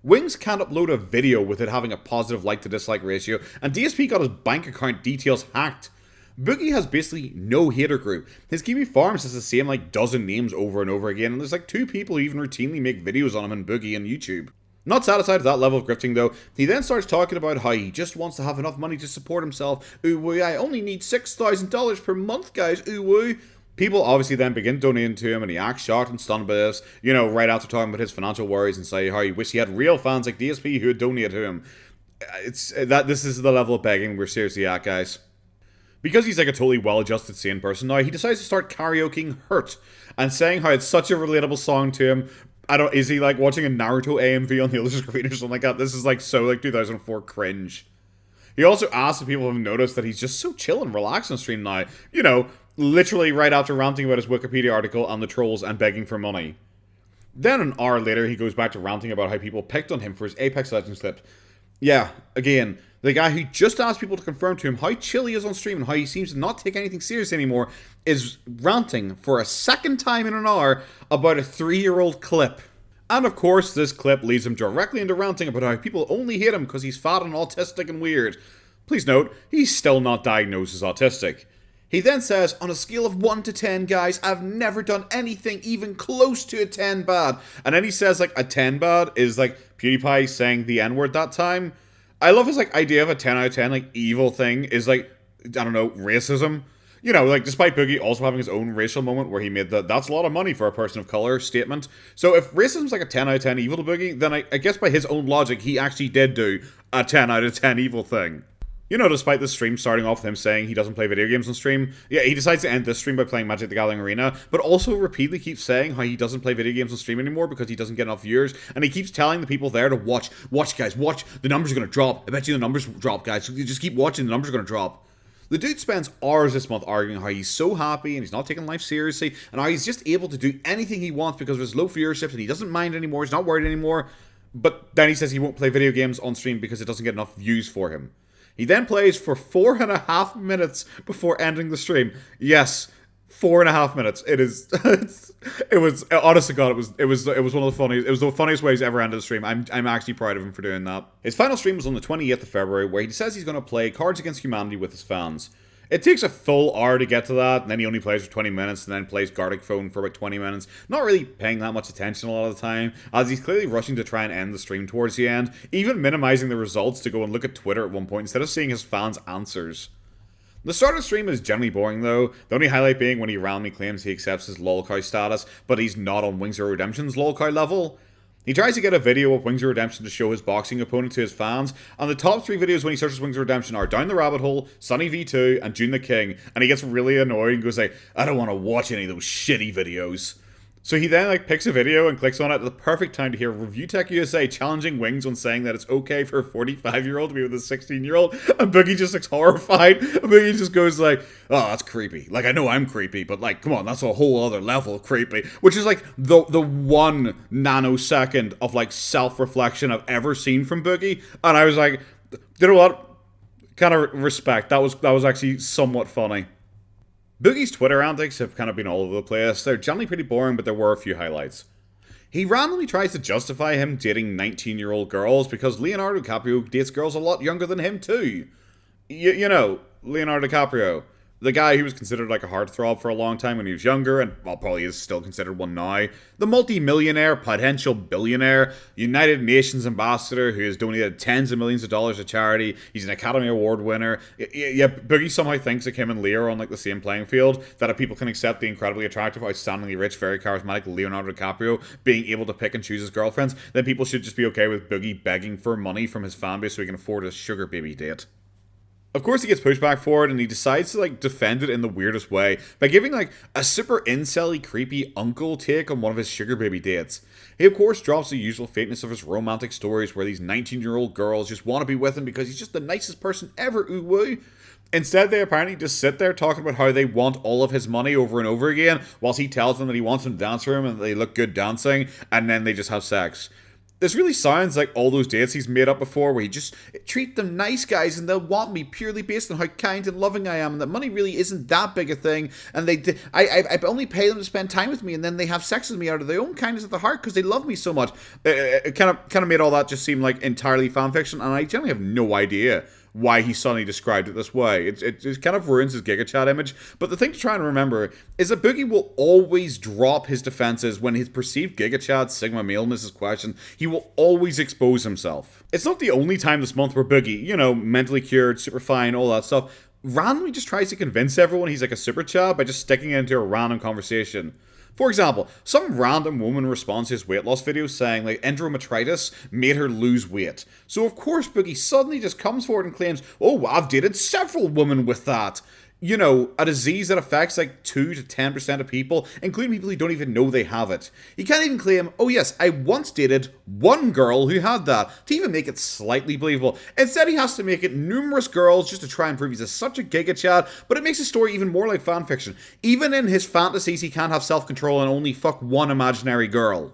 Wings can't upload a video with it having a positive like to dislike ratio, and DSP got his bank account details hacked. Boogie has basically no hater group. His Kiwi Farms has the same like dozen names over and over again, and there's like 2 people who even routinely make videos on him and Boogie on YouTube. Not satisfied with that level of grifting though, he then starts talking about how he just wants to have enough money to support himself. Ooh woo, I only need $6,000 per month, guys, ooh woo. People obviously then begin donating to him, and he acts shocked and stunned by this, you know, right after talking about his financial worries and say how he wished he had real fans like DSP who would donate to him. This is the level of begging we're seriously at, guys. Because he's like a totally well-adjusted, sane person now, he decides to start karaokeing Hurt and saying how it's such a relatable song to him. Is he like watching a Naruto AMV on the other screen or something like that? This is like so like 2004 cringe. He also asks if people have noticed that he's just so chill and relaxed on stream now. You know, literally right after ranting about his Wikipedia article on the trolls and begging for money. Then an hour later, he goes back to ranting about how people picked on him for his Apex Legends clip. Yeah, again, the guy who just asked people to confirm to him how chill he is on stream and how he seems to not take anything serious anymore is ranting for a second time in an hour about a 3-year-old clip. And of course, this clip leads him directly into ranting about how people only hate him because he's fat and autistic and weird. Please note, he's still not diagnosed as autistic. He then says, on a scale of 1 to 10, guys, I've never done anything even close to a 10 bad. And then he says, like, a 10 bad is, like, PewDiePie saying the N-word that time. I love his, like, idea of a 10 out of 10, like, evil thing is, like, I don't know, racism. You know, like, despite Boogie also having his own racial moment where he made the, that's a lot of money for a person of color statement. So if racism's like a 10 out of 10 evil to Boogie, then I guess by his own logic, he actually did do a 10 out of 10 evil thing. You know, despite the stream starting off with him saying he doesn't play video games on stream, yeah, he decides to end this stream by playing Magic the Gathering Arena, but also repeatedly keeps saying how he doesn't play video games on stream anymore because he doesn't get enough viewers, and he keeps telling the people there to watch guys, watch, the numbers are going to drop, I bet you the numbers drop, guys, so you just keep watching, the numbers are going to drop. The dude spends hours this month arguing how he's so happy and he's not taking life seriously, and how he's just able to do anything he wants because of his low viewership, and he doesn't mind anymore, he's not worried anymore, but then he says he won't play video games on stream because it doesn't get enough views for him. He then plays for 4.5 minutes before ending the stream. Yes, 4.5 minutes. It was honest to God, it was one of the funniest. It was the funniest way he's ever ended the stream. I'm actually proud of him for doing that. His final stream was on the 28th of February, where he says he's going to play Cards Against Humanity with his fans. It takes a full hour to get to that, and then he only plays for 20 minutes, and then plays Gartic Phone for about 20 minutes. Not really paying that much attention a lot of the time, as he's clearly rushing to try and end the stream towards the end, even minimizing the results to go and look at Twitter at one point instead of seeing his fans' answers. The start of the stream is generally boring though, the only highlight being when he randomly claims he accepts his lolcow status, but he's not on Wings of Redemption's lolcow level. He tries to get a video of Wings of Redemption to show his boxing opponent to his fans, and the top 3 videos when he searches Wings of Redemption are Down the Rabbit Hole, Sunny V2, and June the King, and he gets really annoyed and goes like, I don't want to watch any of those shitty videos. So he then like picks a video and clicks on it at the perfect time to hear Review Tech USA challenging Wings on saying that it's okay for a 45-year-old to be with a 16-year-old, and Boogie just looks horrified, and Boogie just goes like, oh, that's creepy. Like, I know I'm creepy, but like, come on, that's a whole other level of creepy, which is like the 1 nanosecond of like self-reflection I've ever seen from Boogie, and I was like, you know what? Kind of respect. That was actually somewhat funny. Boogie's Twitter antics have kind of been all over the place. They're generally pretty boring, but there were a few highlights. He randomly tries to justify him dating 19-year-old girls because Leonardo DiCaprio dates girls a lot younger than him too. You know, Leonardo DiCaprio. The guy who was considered like a heartthrob for a long time when he was younger, and well, probably is still considered one now. The multi-millionaire, potential billionaire, United Nations ambassador who has donated tens of millions of dollars to charity. He's an Academy Award winner. Yeah, Boogie somehow thinks that him and Leo are on like the same playing field, that if people can accept the incredibly attractive, outstandingly rich, very charismatic Leonardo DiCaprio being able to pick and choose his girlfriends, then people should just be okay with Boogie begging for money from his fanbase so he can afford a sugar baby date. Of course he gets pushback for it, and he decides to like defend it in the weirdest way by giving like a super incel-y creepy uncle take on one of his sugar baby dates. He of course drops the usual fakeness of his romantic stories where these 19-year-old girls just want to be with him because he's just the nicest person ever, ooh woo. Instead, they apparently just sit there talking about how they want all of his money over and over again, whilst he tells them that he wants them to dance for him and they look good dancing, and then they just have sex. This really sounds like all those dates he's made up before where he just treat them nice, guys, and they'll want me purely based on how kind and loving I am, and that money really isn't that big a thing, and I only pay them to spend time with me, and then they have sex with me out of their own kindness of the heart because they love me so much. It kind of made all that just seem like entirely fanfiction, and I generally have no idea why he suddenly described it this way. It kind of ruins his Giga Chad image. But the thing to try and remember is that Boogie will always drop his defenses when his perceived Giga Chad Sigma maleness is questioned. He will always expose himself. It's not the only time this month where Boogie, you know, mentally cured, super fine, all that stuff, randomly just tries to convince everyone he's like a super Chad by just sticking it into a random conversation. For example, some random woman responds to his weight loss video saying like endometritis made her lose weight. So of course Boogie suddenly just comes forward and claims, oh, I've dated several women with that. You know, a disease that affects like 2 to 10% of people, including people who don't even know they have it. He can't even claim, oh yes, I once dated one girl who had that, to even make it slightly believable. Instead, he has to make it numerous girls just to try and prove he's such a Giga Chad, but it makes his story even more like fanfiction. Even in his fantasies, he can't have self-control and only fuck one imaginary girl.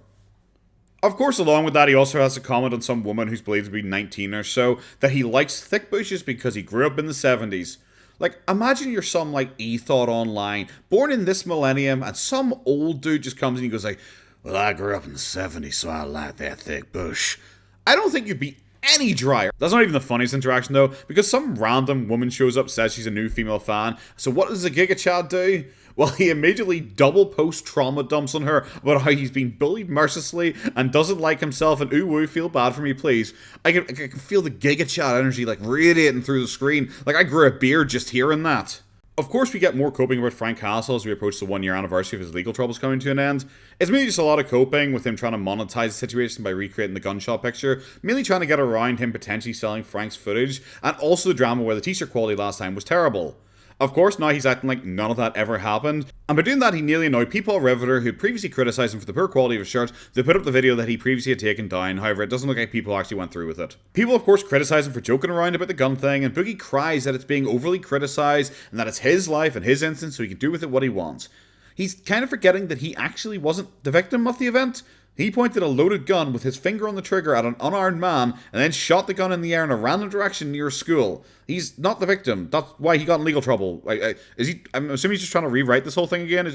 Of course, along with that, he also has to comment on some woman who's believed to be 19 or so, that he likes thick bushes because he grew up in the 70s. Like, imagine you're some, like, ethot online, born in this millennium, and some old dude just comes and he goes like, well, I grew up in the 70s, so I like that thick bush. I don't think you'd be any drier. That's not even the funniest interaction, though, because some random woman shows up, says she's a new female fan. So what does the Giga Chad do? Well, he immediately double post trauma dumps on her about how he's been bullied mercilessly and doesn't like himself, and ooh woo, feel bad for me, please. I can feel the Giga Chad energy like radiating through the screen. Like I grew a beard just hearing that. Of course, we get more coping about Frank Castle as we approach the 1-year anniversary of his legal troubles coming to an end. It's mainly just a lot of coping with him trying to monetize the situation by recreating the gunshot picture, mainly trying to get around him potentially selling Frank's footage, and also the drama where the t-shirt quality last time was terrible. Of course, now he's acting like none of that ever happened, and by doing that he nearly annoyed people on Riveter who previously criticised him for the poor quality of his shirt. They put up the video that he previously had taken down, however it doesn't look like people actually went through with it. People of course criticise him for joking around about the gun thing, and Boogie cries that it's being overly criticised and that it's his life and his instance so he can do with it what he wants. He's kind of forgetting that he actually wasn't the victim of the event. He pointed a loaded gun with his finger on the trigger at an unarmed man and then shot the gun in the air in a random direction near a school. He's not the victim. That's why he got in legal trouble. I'm assuming he's just trying to rewrite this whole thing again.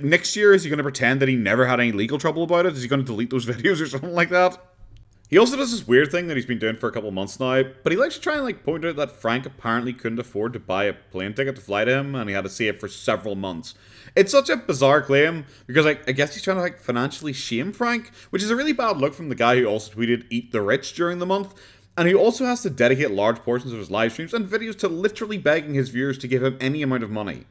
Next year, is he going to pretend that he never had any legal trouble about it? Is he going to delete those videos or something like that? He also does this weird thing that he's been doing for a couple months now, but he likes to try and point out that Frank apparently couldn't afford to buy a plane ticket to fly to him, and he had to save for several months. It's such a bizarre claim, because I guess he's trying to financially shame Frank, which is a really bad look from the guy who also tweeted "Eat the Rich" during the month, and he also has to dedicate large portions of his live streams and videos to literally begging his viewers to give him any amount of money.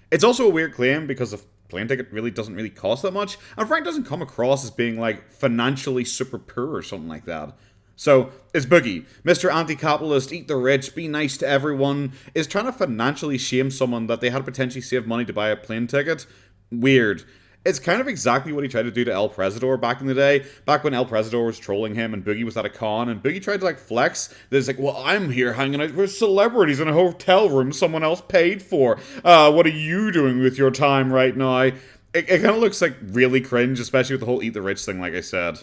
It's also a weird claim because the plane ticket really doesn't cost that much, and Frank doesn't come across as being financially super poor or something like that. So, it's Boogie, Mr. Anti-Capitalist, eat the rich, be nice to everyone, is trying to financially shame someone that they had to potentially save money to buy a plane ticket. Weird. It's kind of exactly what he tried to do to El Presidor back in the day, back when El Presidor was trolling him and Boogie was at a con, and Boogie tried to flex. There's well, I'm here hanging out with celebrities in a hotel room someone else paid for. What are you doing with your time right now? It kind of looks really cringe, especially with the whole eat the rich thing, like I said.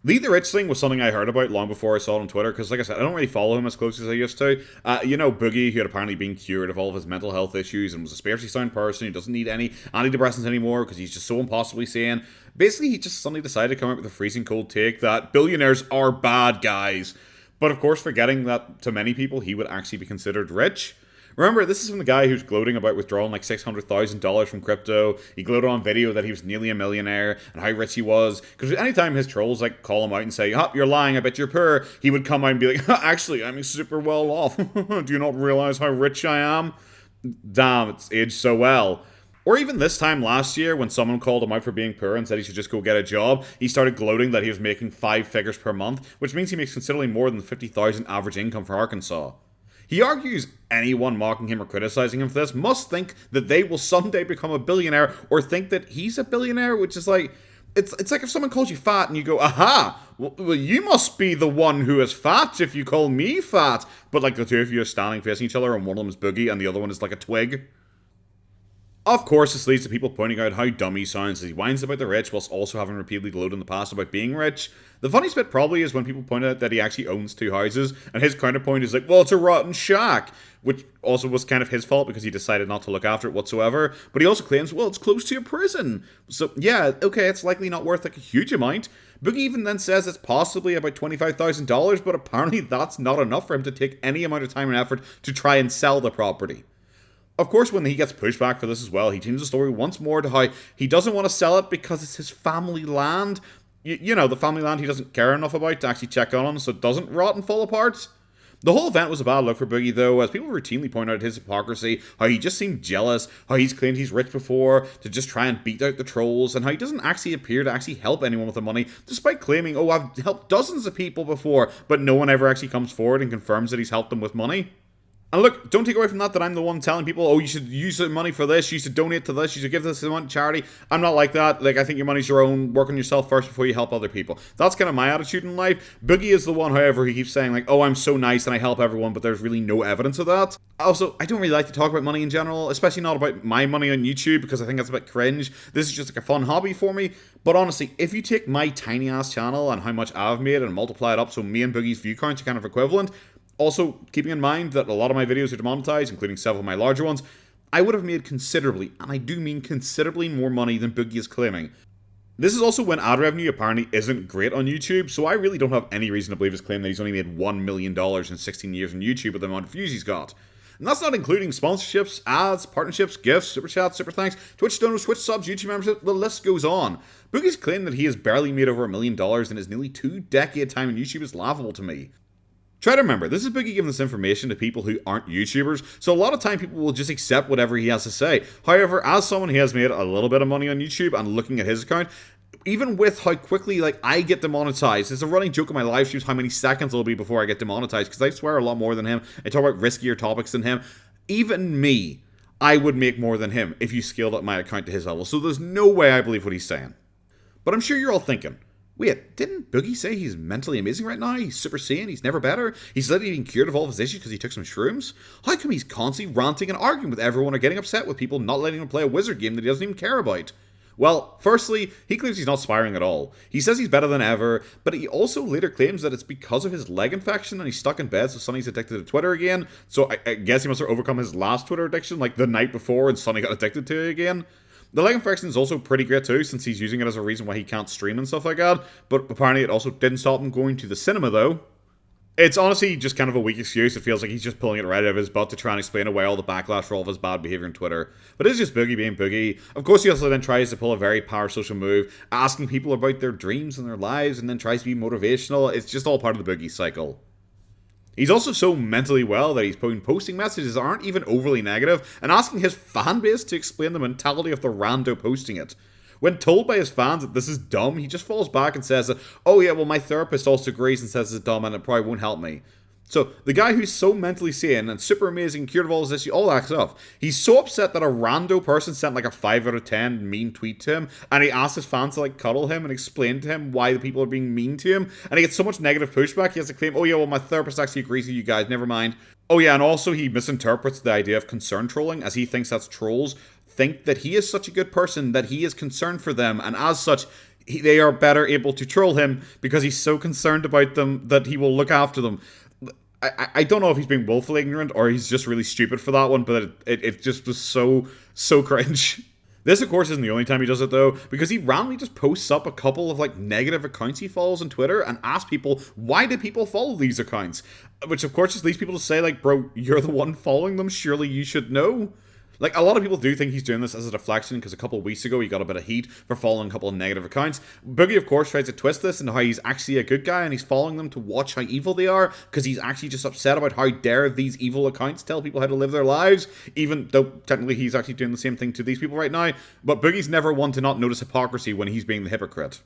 The Eat the Rich thing was something I heard about long before I saw it on Twitter, because like I said, I don't really follow him as close as I used to. Boogie, who had apparently been cured of all of his mental health issues and was a spiritually sound person who doesn't need any antidepressants anymore because he's just so impossibly sane. Basically, he just suddenly decided to come up with a freezing cold take that billionaires are bad guys. But of course, forgetting that to many people, he would actually be considered rich. Remember, this is from the guy who's gloating about withdrawing $600,000 from crypto. He gloated on video that he was nearly a millionaire and how rich he was. Because anytime his trolls call him out and say, you're lying, I bet you're poor, he would come out and be like, actually, I'm super well off. Do you not realize how rich I am? Damn, it's aged so well. Or even this time last year, when someone called him out for being poor and said he should just go get a job, he started gloating that he was making 5 figures per month, which means he makes considerably more than the $50,000 average income for Arkansas. He argues anyone mocking him or criticizing him for this must think that they will someday become a billionaire or think that he's a billionaire, which is it's like if someone calls you fat and you go, aha, well you must be the one who is fat if you call me fat. But the two of you are standing facing each other and one of them is Boogie and the other one is a twig. Of course, this leads to people pointing out how dumb he sounds as he whines about the rich whilst also having repeatedly gloated in the past about being rich. The funniest bit probably is when people point out that he actually owns 2 houses, and his counterpoint is well, it's a rotten shack, which also was kind of his fault because he decided not to look after it whatsoever. But he also claims, well, it's close to a prison. So yeah, okay, it's likely not worth a huge amount, Boogie even then says it's possibly about $25,000, but apparently that's not enough for him to take any amount of time and effort to try and sell the property. Of course, when he gets pushback for this as well, he changes the story once more to how he doesn't want to sell it because it's his family land. You know, the family land he doesn't care enough about to actually check on so it doesn't rot and fall apart. The whole event was a bad look for Boogie, though, as people routinely point out his hypocrisy, how he just seemed jealous, how he's claimed he's rich before to just try and beat out the trolls, and how he doesn't actually appear to actually help anyone with the money, despite claiming, oh, I've helped dozens of people before, but no one ever actually comes forward and confirms that he's helped them with money. And look, don't take away from that I'm the one telling people, oh, you should use the money for this, you should donate to this, you should give this to charity. I'm not like that. Like, I think your money's your own. Work on yourself first before you help other people. That's kind of my attitude in life. Boogie is the one, however, who keeps saying, like, oh, I'm so nice and I help everyone, but there's really no evidence of that. Also, I don't really like to talk about money in general, especially not about my money on YouTube, because I think that's a bit cringe. This is just like a fun hobby for me. But honestly, if you take my tiny ass channel and how much I've made and multiply it up so me and Boogie's view counts are kind of equivalent, also, keeping in mind that a lot of my videos are demonetized, including several of my larger ones, I would have made considerably, and I do mean considerably more money than Boogie is claiming. This is also when ad revenue apparently isn't great on YouTube, so I really don't have any reason to believe his claim that he's only made $1 million in 16 years on YouTube with the amount of views he's got. And that's not including sponsorships, ads, partnerships, gifts, super chats, super thanks, Twitch donos, Twitch subs, YouTube membership, the list goes on. Boogie's claim that he has barely made over $1 million in his nearly 2-decade time on YouTube is laughable to me. Try to remember, this is Boogie giving this information to people who aren't YouTubers, so a lot of time people will just accept whatever he has to say. However, as someone who has made a little bit of money on YouTube and looking at his account, even with how quickly I get demonetized, it's a running joke in my live streams how many seconds it'll be before I get demonetized, because I swear a lot more than him, I talk about riskier topics than him. Even me, I would make more than him if you scaled up my account to his level, so there's no way I believe what he's saying. But I'm sure you're all thinking, wait, didn't Boogie say he's mentally amazing right now? He's Super Saiyan, he's never better. He's literally been cured of all of his issues because he took some shrooms? How come he's constantly ranting and arguing with everyone or getting upset with people not letting him play a wizard game that he doesn't even care about? Well, firstly, he claims he's not spiraling at all. He says he's better than ever, but he also later claims that it's because of his leg infection and he's stuck in bed, so Sonny's addicted to Twitter again. So I guess he must have overcome his last Twitter addiction, like the night before, and Sonny got addicted to it again. The leg infection is also pretty great too, since he's using it as a reason why he can't stream and stuff like that, but apparently it also didn't stop him going to the cinema though. It's honestly just kind of a weak excuse. It feels like he's just pulling it right out of his butt to try and explain away all the backlash for all of his bad behavior on Twitter. But it's just Boogie being Boogie. Of course, he also then tries to pull a very power social move, asking people about their dreams and their lives, and then tries to be motivational. It's just all part of the Boogie cycle. He's also so mentally well that he's posting messages that aren't even overly negative and asking his fan base to explain the mentality of the rando posting it. When told by his fans that this is dumb, he just falls back and says that, oh yeah, well my therapist also agrees and says it's dumb and it probably won't help me. So, the guy who's so mentally sane and super amazing, cured of all his issues, all that stuff, he's so upset that a rando person sent like a 5 out of 10 mean tweet to him, and he asked his fans to cuddle him and explain to him why the people are being mean to him, and he gets so much negative pushback, he has to claim, oh yeah, well my therapist actually agrees with you guys, never mind. Oh yeah, and also he misinterprets the idea of concern trolling, as he thinks that's trolls think that he is such a good person that he is concerned for them, and as such, they are better able to troll him because he's so concerned about them that he will look after them. I don't know if he's being willfully ignorant or he's just really stupid for that one, but it just was so cringe. This, of course, isn't the only time he does it, though, because he randomly just posts up a couple of, negative accounts he follows on Twitter and asks people, why did people follow these accounts? Which, of course, just leads people to say, bro, you're the one following them, surely you should know. A lot of people do think he's doing this as a deflection because a couple of weeks ago he got a bit of heat for following a couple of negative accounts. Boogie, of course, tries to twist this into how he's actually a good guy and he's following them to watch how evil they are because he's actually just upset about how dare these evil accounts tell people how to live their lives, even though technically he's actually doing the same thing to these people right now. But Boogie's never one to not notice hypocrisy when he's being the hypocrite.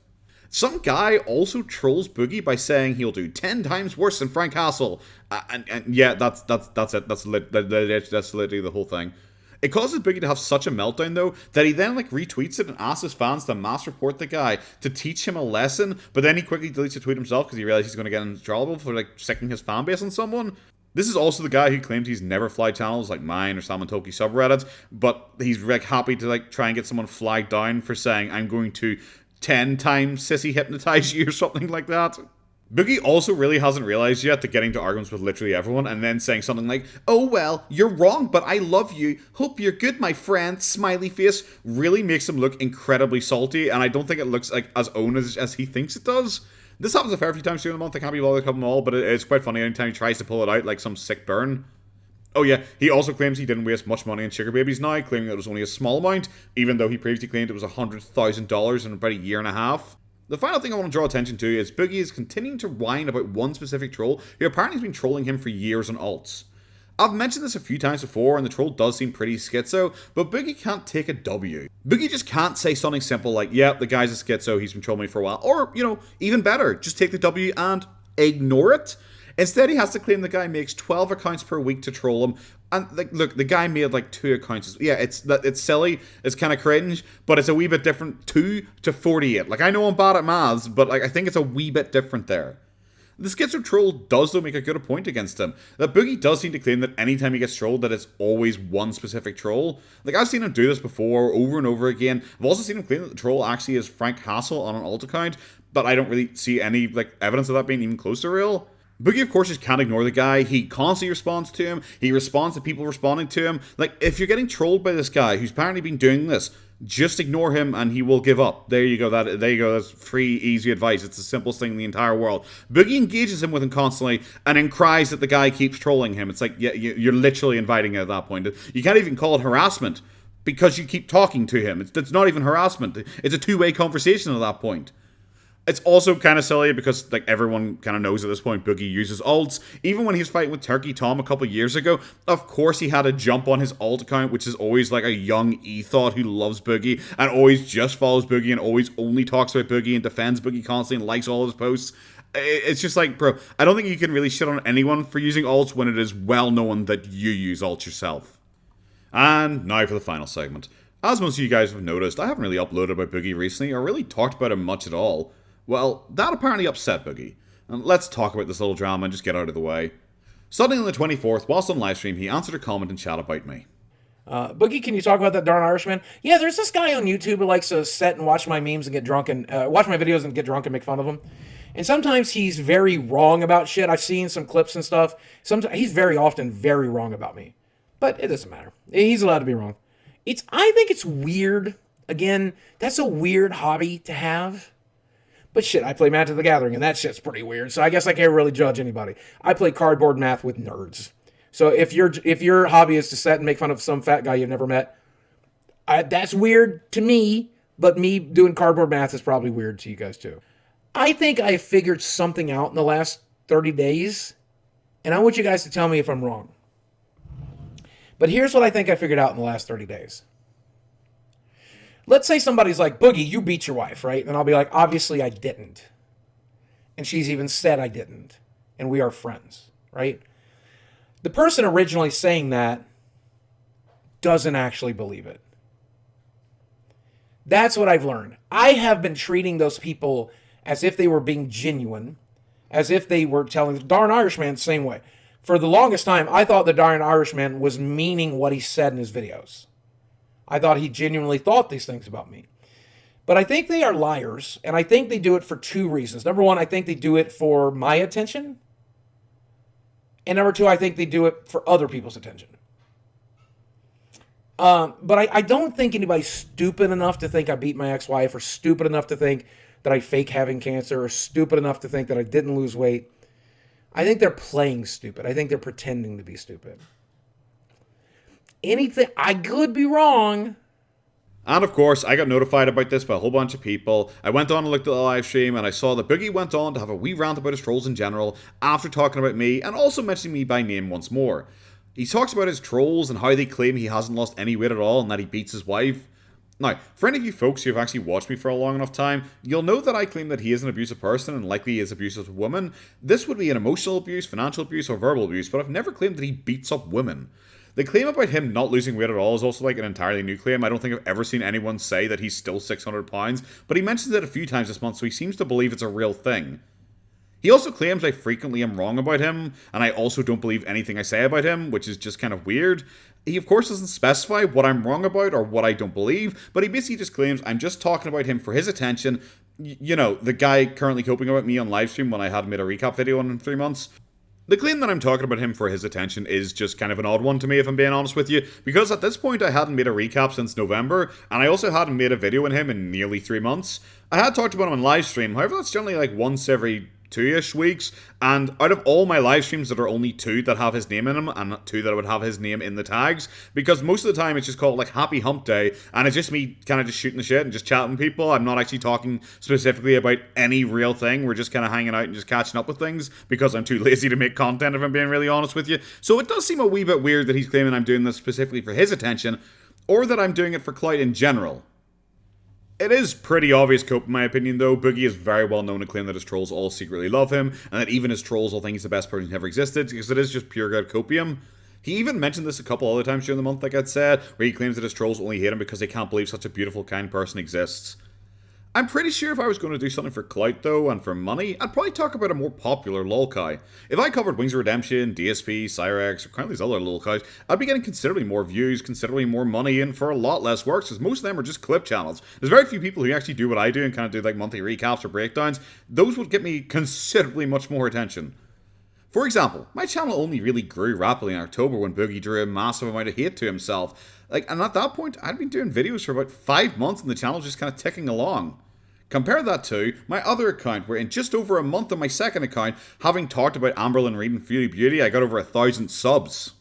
Some guy also trolls Boogie by saying he'll do 10 times worse than Frank Castle. And yeah, that's it. That's literally the whole thing. It causes Boogie to have such a meltdown, though, that he then retweets it and asks his fans to mass report the guy to teach him a lesson, but then he quickly deletes the tweet himself because he realizes he's going to get in trouble for sicking his fan base on someone. This is also the guy who claims he's never flagged channels like mine or Salmon Toki subreddits, but he's happy to try and get someone flagged down for saying, I'm going to 10 times sissy hypnotize you or something like that. Boogie also really hasn't realized yet that getting to arguments with literally everyone and then saying something like, "Oh well, you're wrong, but I love you. Hope you're good, my friend," smiley face, really makes him look incredibly salty, and I don't think it looks like as own as he thinks it does. This happens a fair few times during the month. I can't be bothered to cover them all, but it's quite funny anytime he tries to pull it out like some sick burn. Oh yeah, he also claims he didn't waste much money on sugar babies now, claiming that it was only a small amount, even though he previously claimed it was $100,000 in about a year and a half. The final thing I want to draw attention to is Boogie is continuing to whine about one specific troll who apparently has been trolling him for years on alts. I've mentioned this a few times before, and the troll does seem pretty schizo, but Boogie can't take a W. Boogie just can't say something simple like, "Yep, the guy's a schizo, he's been trolling me for a while," or, even better, just take the W and ignore it. Instead, he has to claim the guy makes 12 accounts per week to troll him. And look, the guy made 2 accounts. Yeah, it's silly, it's kind of cringe, but it's a wee bit different. 2 to 48. I know I'm bad at maths, but I think it's a wee bit different there. The schizo troll does though make a good point against him. That Boogie does seem to claim that anytime he gets trolled, that it's always one specific troll. I've seen him do this before, over and over again. I've also seen him claim that the troll actually is Frank Hassel on an alt account, but I don't really see any evidence of that being even close to real. Boogie, of course, just can't ignore the guy. He constantly responds to him. He responds to people responding to him. If you're getting trolled by this guy who's apparently been doing this, just ignore him and he will give up. There you go. There you go. That's free, easy advice. It's the simplest thing in the entire world. Boogie engages him with him constantly and then cries that the guy keeps trolling him. It's yeah, you're literally inviting it at that point. You can't even call it harassment because you keep talking to him. It's not even harassment. It's a two-way conversation at that point. It's also kind of silly because everyone kind of knows at this point Boogie uses alts. Even when he was fighting with Turkey Tom a couple years ago, of course he had a jump on his alt account, which is always a young ethot who loves Boogie and always just follows Boogie and always only talks about Boogie and defends Boogie constantly and likes all his posts. It's just bro, I don't think you can really shit on anyone for using alts when it is well known that you use alts yourself. And now for the final segment. As most of you guys have noticed, I haven't really uploaded about Boogie recently or really talked about him much at all. Well, that apparently upset Boogie. And let's talk about this little drama and just get out of the way. Starting on the 24th, whilst on livestream, he answered a comment in chat about me. Boogie, can you talk about that darn Irishman? Yeah, there's this guy on YouTube who likes to sit and watch my memes and get drunk and watch my videos and get drunk and make fun of them. And sometimes he's very wrong about shit. I've seen some clips and stuff. Sometimes he's very often very wrong about me. But it doesn't matter. He's allowed to be wrong. I think it's weird. Again, that's a weird hobby to have. But shit, I play Magic the Gathering, and that shit's pretty weird. So I guess I can't really judge anybody. I play cardboard math with nerds. So if your hobby is to sit and make fun of some fat guy you've never met, that's weird to me. But me doing cardboard math is probably weird to you guys too. I think I figured something out in the last 30 days, and I want you guys to tell me if I'm wrong. But here's what I think I figured out in the last 30 days. Let's say somebody's like, "Boogie, you beat your wife," right? And I'll be like, "Obviously I didn't." And she's even said I didn't. And we are friends, right? The person originally saying that doesn't actually believe it. That's what I've learned. I have been treating those people as if they were being genuine, as if they were telling the darn Irishman the same way. For the longest time, I thought the darn Irishman was meaning what he said in his videos. I thought he genuinely thought these things about me. But I think they are liars, and I think they do it for 2 reasons. Number 1, I think they do it for my attention. And number 2, I think they do it for other people's attention. But I don't think anybody's stupid enough to think I beat my ex-wife, or stupid enough to think that I fake having cancer, or stupid enough to think that I didn't lose weight. I think they're playing stupid. I think they're pretending to be stupid. Anything, I could be wrong. And of course, I got notified about this by a whole bunch of people. I went on and looked at the live stream and I saw that Boogie went on to have a wee rant about his trolls in general after talking about me and also mentioning me by name once more. He talks about his trolls and how they claim he hasn't lost any weight at all and that he beats his wife. Now, for any of you folks who have actually watched me for a long enough time, you'll know that I claim that he is an abusive person and likely is abusive to women. This would be an emotional abuse, financial abuse, or verbal abuse, but I've never claimed that he beats up women. The claim about him not losing weight at all is also an entirely new claim. I don't think I've ever seen anyone say that he's still 600 pounds, but he mentions it a few times this month, so he seems to believe it's a real thing. He also claims I frequently am wrong about him, and I also don't believe anything I say about him, which is just kind of weird. He of course doesn't specify what I'm wrong about or what I don't believe, but he basically just claims I'm just talking about him for his attention. You know, the guy currently coping about me on livestream when I hadn't made a recap video in 3 months. The claim that I'm talking about him for his attention is just kind of an odd one to me, if I'm being honest with you, because at this point I hadn't made a recap since November, and I also hadn't made a video on him in nearly 3 months. I had talked about him on livestream, however that's generally like once every 2-ish weeks, and out of all my live streams, there are only 2 that have his name in them, and 2 that would have his name in the tags, because most of the time it's just called like Happy Hump Day, and it's just me kind of just shooting the shit and just chatting with people. I'm not actually talking specifically about any real thing. We're just kind of hanging out and just catching up with things, because I'm too lazy to make content, if I'm being really honest with you. So it does seem a wee bit weird that he's claiming I'm doing this specifically for his attention, or that I'm doing it for clout in general. It is pretty obvious cope in my opinion though. Boogie is very well known to claim that his trolls all secretly love him, and that even his trolls all think he's the best person who ever existed, because it is just pure god copium. He even mentioned this a couple other times during the month, like I'd said, where he claims that his trolls only hate him because they can't believe such a beautiful, kind person exists. I'm pretty sure if I was going to do something for clout though, and for money, I'd probably talk about a more popular lolkai. If I covered Wings of Redemption, DSP, Cyrex, or kind of these other lolkais, I'd be getting considerably more views, considerably more money, and for a lot less work, because most of them are just clip channels. There's very few people who actually do what I do and kind of do like monthly recaps or breakdowns. Those would get me considerably much more attention. For example, my channel only really grew rapidly in October when Boogie drew a massive amount of hate to himself. And at that point, I'd been doing videos for about 5 months and the channel was just kind of ticking along. Compare that to my other account, where in just over a month on my second account, having talked about Amberlyn Reid and Fury Beauty, I got over 1,000 subs.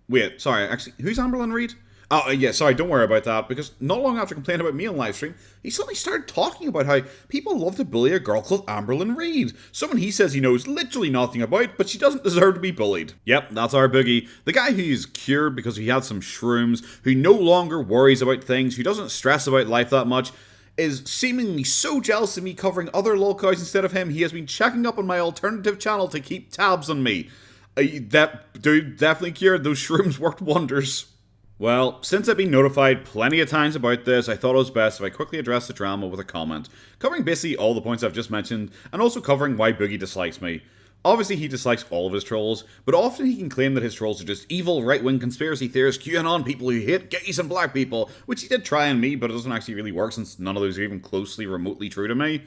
Wait, sorry, actually, who's Amberlyn Reid? Oh, yeah, sorry, don't worry about that, because not long after complaining about me on livestream, he suddenly started talking about how people love to bully a girl called Amberlyn Reid. Someone he says he knows literally nothing about, but she doesn't deserve to be bullied. Yep, that's our Boogie. The guy who is cured because he had some shrooms, who no longer worries about things, who doesn't stress about life that much, is seemingly so jealous of me covering other lolkais instead of him, he has been checking up on my alternative channel to keep tabs on me. That dude definitely cured. Those shrooms worked wonders. Well, since I've been notified plenty of times about this, I thought it was best if I quickly address the drama with a comment, covering basically all the points I've just mentioned, and also covering why Boogie dislikes me. Obviously, he dislikes all of his trolls, but often he can claim that his trolls are just evil, right-wing conspiracy theorists, QAnon people who hate gays and black people, which he did try on me, but it doesn't actually really work since none of those are even closely remotely true to me.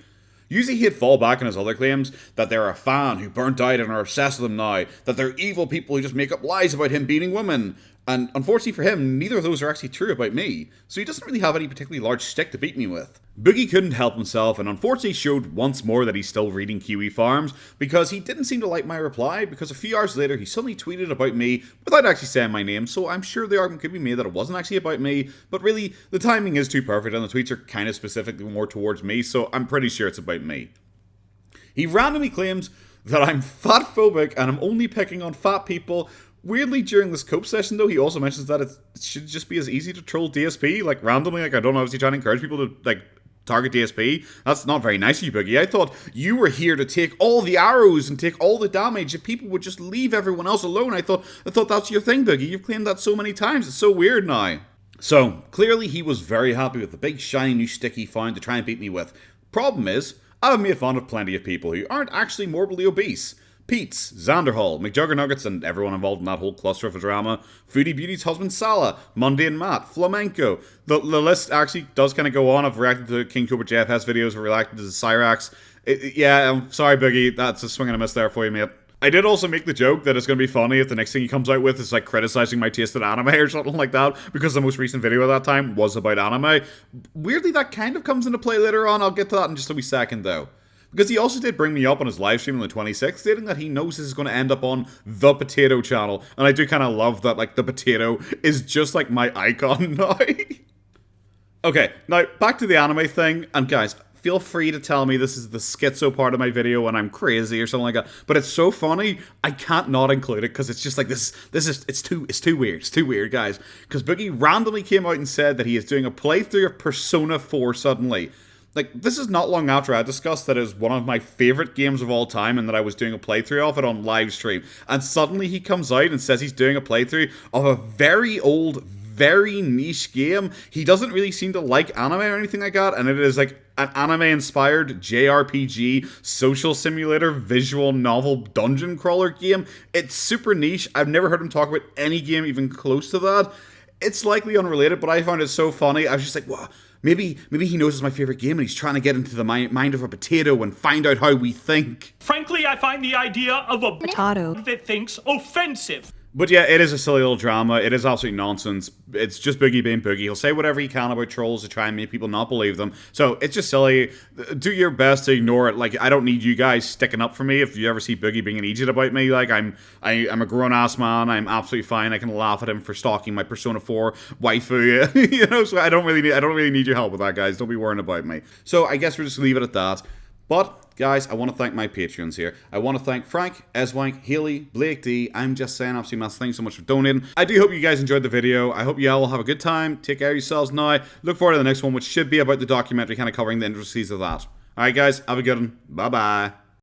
Usually he'd fall back on his other claims, that they're a fan who burnt out and are obsessed with him now, that they're evil people who just make up lies about him beating women, and unfortunately for him, neither of those are actually true about me, so he doesn't really have any particularly large stick to beat me with. Boogie couldn't help himself and unfortunately showed once more that he's still reading Kiwi Farms, because he didn't seem to like my reply, because a few hours later he suddenly tweeted about me without actually saying my name, so I'm sure the argument could be made that it wasn't actually about me, but really, the timing is too perfect and the tweets are kind of specifically more towards me, so I'm pretty sure it's about me. He randomly claims that I'm fat-phobic and I'm only picking on fat people. Weirdly, during this cope session, though, he also mentions that it should just be as easy to troll DSP, like, randomly. Like, I don't know, obviously trying to encourage people to, like, target DSP. That's not very nice of you, Boogie. I thought you were here to take all the arrows and take all the damage. If people would just leave everyone else alone, I thought that's your thing, Boogie. You've claimed that so many times. It's so weird now. So, clearly he was very happy with the big, shiny new stick he found to try and beat me with. Problem is, I've made fun of plenty of people who aren't actually morbidly obese. Pete's, Xanderhall, McJuggernuggets, and everyone involved in that whole cluster of a drama. Foodie Beauty's husband Salah, Mundane Matt, Flamenco. The list actually does kind of go on. I've reacted to King Cobra JFS videos, I've reacted to the Cyrax. Yeah, I'm sorry, Boogie, that's a swing and a miss there for you, mate. I did also make the joke that it's going to be funny if the next thing he comes out with is like criticizing my taste in anime or something like that, because the most recent video at that time was about anime. Weirdly, that kind of comes into play later on. I'll get to that in just a wee second, though. Because he also did bring me up on his livestream on the 26th, stating that he knows this is going to end up on the Potato channel. And I do kind of love that, like, the Potato is just, like, my icon now. Okay, now, back to the anime thing. And guys, feel free to tell me this is the schizo part of my video and I'm crazy or something like that. But it's so funny, I can't not include it because it's just like, it's too weird. It's too weird, guys. Because Boogie randomly came out and said that he is doing a playthrough of Persona 4 suddenly. Like, this is not long after I discussed that it is one of my favorite games of all time and that I was doing a playthrough of it on live stream. And suddenly he comes out and says he's doing a playthrough of a very old, very niche game. He doesn't really seem to like anime or anything like that, and it is like an anime-inspired JRPG social simulator visual novel dungeon crawler game. It's super niche. I've never heard him talk about any game even close to that. It's likely unrelated, but I found it so funny. I was just like, wow, maybe he knows it's my favorite game and he's trying to get into the mind of a potato and find out how we think. Frankly, I find the idea of a potato that thinks offensive. But yeah, it is a silly little drama. It is absolute nonsense. It's just Boogie being Boogie. He'll say whatever he can about trolls to try and make people not believe them. So it's just silly. Do your best to ignore it. Like, I don't need you guys sticking up for me if you ever see Boogie being an idiot about me. Like, I'm a grown-ass man. I'm absolutely fine. I can laugh at him for stalking my Persona 4 waifu. You know, so I don't really need your help with that, guys. Don't be worrying about me. So I guess we'll just leave it at that. But, guys, I want to thank my Patreons here. I want to thank Frank, Eswank, Haley, Blake D. I'm just saying, absolutely massive thanks so much for donating. I do hope you guys enjoyed the video. I hope you all have a good time. Take care of yourselves now. Look forward to the next one, which should be about the documentary, kind of covering the intricacies of that. Alright, guys, have a good one. Bye-bye.